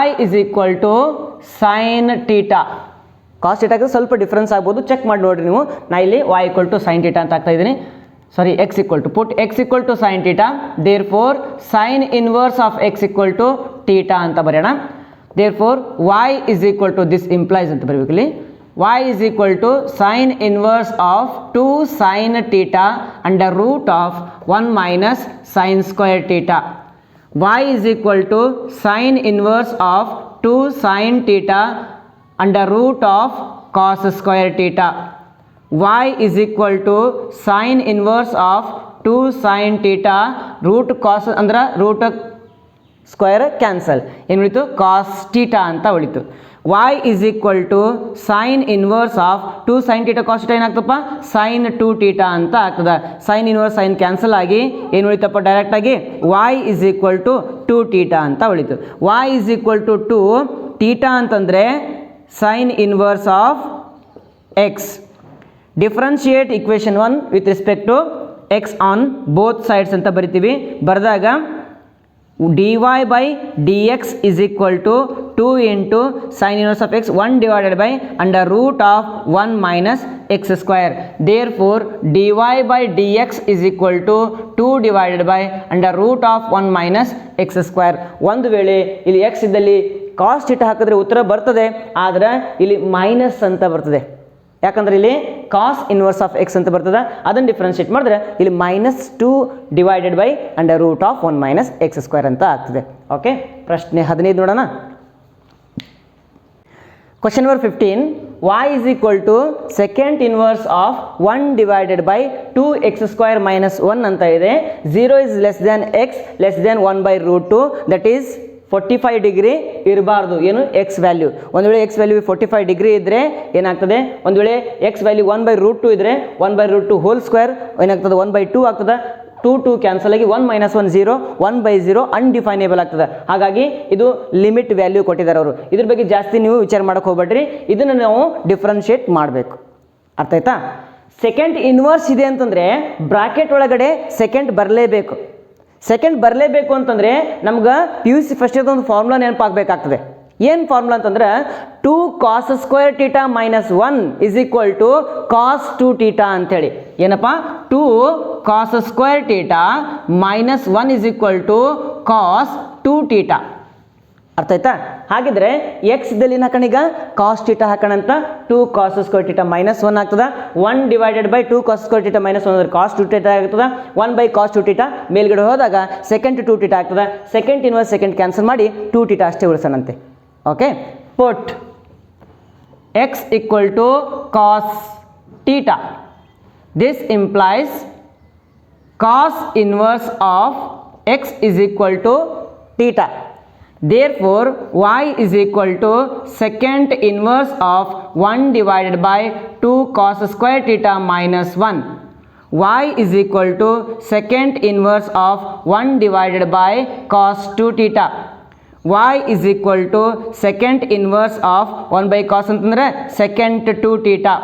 y is equal to sin theta. Cos ಥೀಟಾಗೆ ಸ್ವಲ್ಪ ಡಿಫ್ರೆನ್ಸ್ ಆಗ್ಬೋದು, ಚೆಕ್ ಮಾಡಿ ನೋಡಿರಿ ನೀವು. ನಾ ಇಲ್ಲಿ y equal to sin theta ಅಂತ ಆಗ್ತಾ ಇದ್ದೀನಿ. Sorry, x equal to put x equal to sin theta. Therefore sin inverse of x equal to theta ಅಂತ ಬರೆಯೋಣ. Therefore y is equal to this implies ಅಂತ ಬರಬೇಕು ಇಲ್ಲಿ. y is equal to sign inverse of 2 sin theta under root of 1 minus sign square theta. y is equal to sin inverse of 2 sin theta under root of cos square theta. y is equal to sin inverse of 2 sin theta root cos ಅಂದ್ರೆ root square cancel, ಏನು ಉಳಿತು, cos theta ಅಂತ ಉಳಿತು. y is equal to sin inverse of 2 sin theta cos theta ಏನಾಗ್ತಪ್ಪ, sin 2 theta ಅಂತ ಆಗ್ತದೆ. sin inverse sin cancel ಆಗಿ ಏನು ಉಳಿತಪ್ಪ, ಡೈರೆಕ್ಟಾಗಿ y is equal to 2 theta ಅಂತ ಉಳಿತು. y is equal to 2 theta ಅಂತಂದರೆ sin inverse of x. Differentiate equation 1 with respect to x on both sides ಅಂತ ಬರಿತೀವಿ. ಬರೆದಾಗ dy by dx is equal to 2 into sin inverse of x 1 divided by under root of 1 minus x square. Therefore dy by dx is equal to 2 divided by under root of 1 minus x square. ಒಂದು ವೇಳೆ ಇಲ್ಲಿ x ಇದ್ದಲ್ಲಿ cos theta ಹಾಕಿದ್ರೆ ಉತ್ತರ ಬರ್ತದೆ, ಆದರೆ ಇಲ್ಲಿ minus ಅಂತ ಬರ್ತದೆ. ಯಾಕಂದ್ರೆ ಇಲ್ಲಿ ಕಾಸ್ ಇನ್ವರ್ಸ್ ಆಫ್ ಎಕ್ಸ್ ಅಂತ ಬರ್ತದೆ. ಅದನ್ನು ಡಿಫ್ರೆನ್ಷಿಯೇಟ್ ಮಾಡಿದ್ರೆ ಇಲ್ಲಿ minus 2 divided by under root of 1 minus x square ಅಂತ ಆಗ್ತದೆ. ಓಕೆ, ಪ್ರಶ್ನೆ 15 ನೋಡೋಣ. Question number 15, y is equal to secant inverse of 1 divided by 2x square minus 1 ಅಂತ ಇದೆ. 0 is less than x less than 1 by root 2, that is 45 degree ಇರಬಾರ್ದು. ಏನು, X value. ಒಂದು ವೇಳೆ ಎಕ್ಸ್ ವ್ಯಾಲ್ಯೂ 45 ಡಿಗ್ರಿ ಇದ್ದರೆ ಏನಾಗ್ತದೆ, ಒಂದು ವೇಳೆ ಎಕ್ಸ್ ವ್ಯಾಲ್ಯೂ 1 ಬೈ ರೂಟ್ 2 ಇದ್ದರೆ 1 ಬೈ ರೂಟ್ 2 ಹೋಲ್ ಸ್ಕ್ವೇರ್ ಏನಾಗ್ತದೆ, 1 ಬೈ 2 ಆಗ್ತದೆ. 2 ಕ್ಯಾನ್ಸಲ್ ಆಗಿ 1 ಮೈನಸ್ 1 0, 1 ಬೈ 0 ಅನ್ಡಿಫೈನೇಬಲ್ ಆಗ್ತದೆ. ಹಾಗಾಗಿ ಇದು ಲಿಮಿಟ್ ವ್ಯಾಲ್ಯೂ ಕೊಟ್ಟಿದ್ದಾರೆ ಅವರು. ಇದ್ರ ಬಗ್ಗೆ ಜಾಸ್ತಿ ನೀವು ವಿಚಾರ ಮಾಡೋಕೆ ಹೋಗ್ಬೇಡ್ರಿ, ಇದನ್ನು ನಾವು ಡಿಫ್ರೆನ್ಷಿಯೇಟ್ ಮಾಡಬೇಕು. ಅರ್ಥ ಆಯ್ತಾ? ಸೆಕೆಂಡ್ ಇನ್ವರ್ಸ್ ಇದೆ ಅಂತಂದರೆ ಬ್ರಾಕೆಟ್ ಒಳಗಡೆ ಸೆಕೆಂಡ್ ಬರಲೇಬೇಕು. ಸೆಕೆಂಡ್ ಬರಲೇಬೇಕು ಅಂತಂದರೆ ನಮ್ಗೆ PUC ಫಸ್ಟ್ ಒಂದು ಫಾರ್ಮುಲಾ ನೆನಪಾಗಬೇಕಾಗ್ತದೆ. ಏನು ಫಾರ್ಮುಲಾ ಅಂತಂದ್ರೆ 2 cos square theta minus 1 is equal to cos 2 theta ಅಂತೇಳಿ. ಏನಪ್ಪ, 2 cos square theta minus 1 is equal to cos 2 theta. ಅರ್ಥ ಆಯ್ತಾ? ಹಾಗಿದ್ರೆ ಎಕ್ಸ್ ಇದ್ದಲ್ಲಿ ಹಾಕೋಣ, ಈಗ ಕಾಸ್ ಥೀಟಾ ಹಾಕೋಣ ಅಂತ. 2 cos ಸ್ಕ್ವೇರ್ ಥೀಟಾ ಮೈನಸ್ 1 ಆಗ್ತದೆ. 1 divided by 2 cos square theta minus 1 ಅಂದರೆ ಕಾಸ್ 2 ಥೀಟಾ ಆಗ್ತದೆ. 1 ಬೈ ಕಾಸ್ 2 ಥೀಟಾ ಮೇಲ್ಗಡೆ ಹೋದಾಗ ಸೆಕೆಂಡ್ 2 ಥೀಟಾ ಆಗ್ತದೆ. ಸೆಕೆಂಡ್ ಇನ್ವರ್ಸ್ ಸೆಕೆಂಡ್ ಕ್ಯಾನ್ಸಲ್ ಮಾಡಿ 2 ಥೀಟಾ ಅಷ್ಟೇ ಉಳಿಸೋಣಂತೆ. Okay, put x equal to cos theta. This implies cos inverse of x is equal to theta. Therefore, y is equal to secant inverse of 1 divided by 2 cos square theta minus 1. Y is equal to secant inverse of 1 divided by cos 2 theta. Y is equal to secant inverse of 1 by cos ಅಂತಂದ್ರೆ secant 2 theta.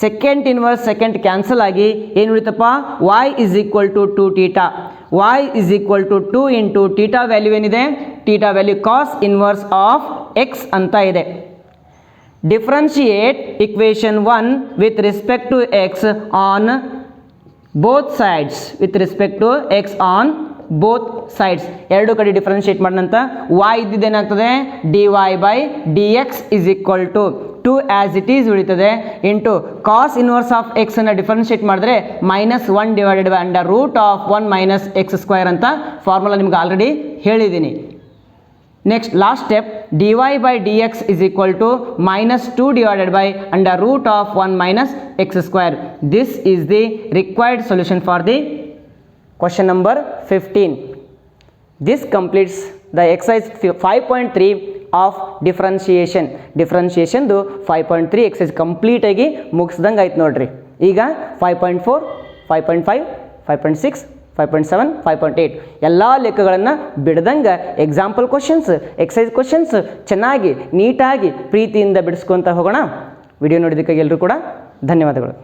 Second inverse second cancel ಆಗಿ ಏನು ಉಳಿತಪ್ಪ y is equal to 2 theta. y is equal to 2 into theta value ಏನಿದೆ theta value cos inverse of x ಅಂತ ಇದೆ. Differentiate equation 1 with respect to x on both sides with respect to x on both sides ಎರಡು ಕಡೆ differentiate ಮಾಡಿದಂತ y ಇದ್ದಿದ್ದೇನಾಗ್ತದೆ dy by dx is equal to 2 as it is ಉಳಿತದೆ into cos inverse of x ಅನ್ನು differentiate ಮಾಡಿದ್ರೆ -1 divided by under root of 1 minus x square ಅಂತ formula ನಿಮ್ಗೆ already ಹೇಳಿದ್ದೀನಿ. Next last step dy by dx is equal to -2 divided by under root of 1 minus x square. This is the required solution for the question number 15. This completes the exercise 5.3 of differentiation. ಡಿಫ್ರೆನ್ಷಿಯೇಷನ್ದು 5.3 exercise complete ಆಗಿ ಮುಗಿಸ್ದಂಗೆ ಆಯ್ತು ನೋಡ್ರಿ. ಈಗ 5.4 5.5 5.6 5.7 5.8 ಎಲ್ಲ ಲೆಕ್ಕಗಳನ್ನು ಬಿಡ್ದಂಗೆ example questions exercise questions ಚೆನ್ನಾಗಿ ನೀಟಾಗಿ ಪ್ರೀತಿಯಿಂದ ಬಿಡಿಸ್ಕೊತ ಹೋಗೋಣ. ವಿಡಿಯೋ ನೋಡಿದ್ದಕ್ಕಾಗಿ ಎಲ್ಲರೂ ಕೂಡ ಧನ್ಯವಾದಗಳು.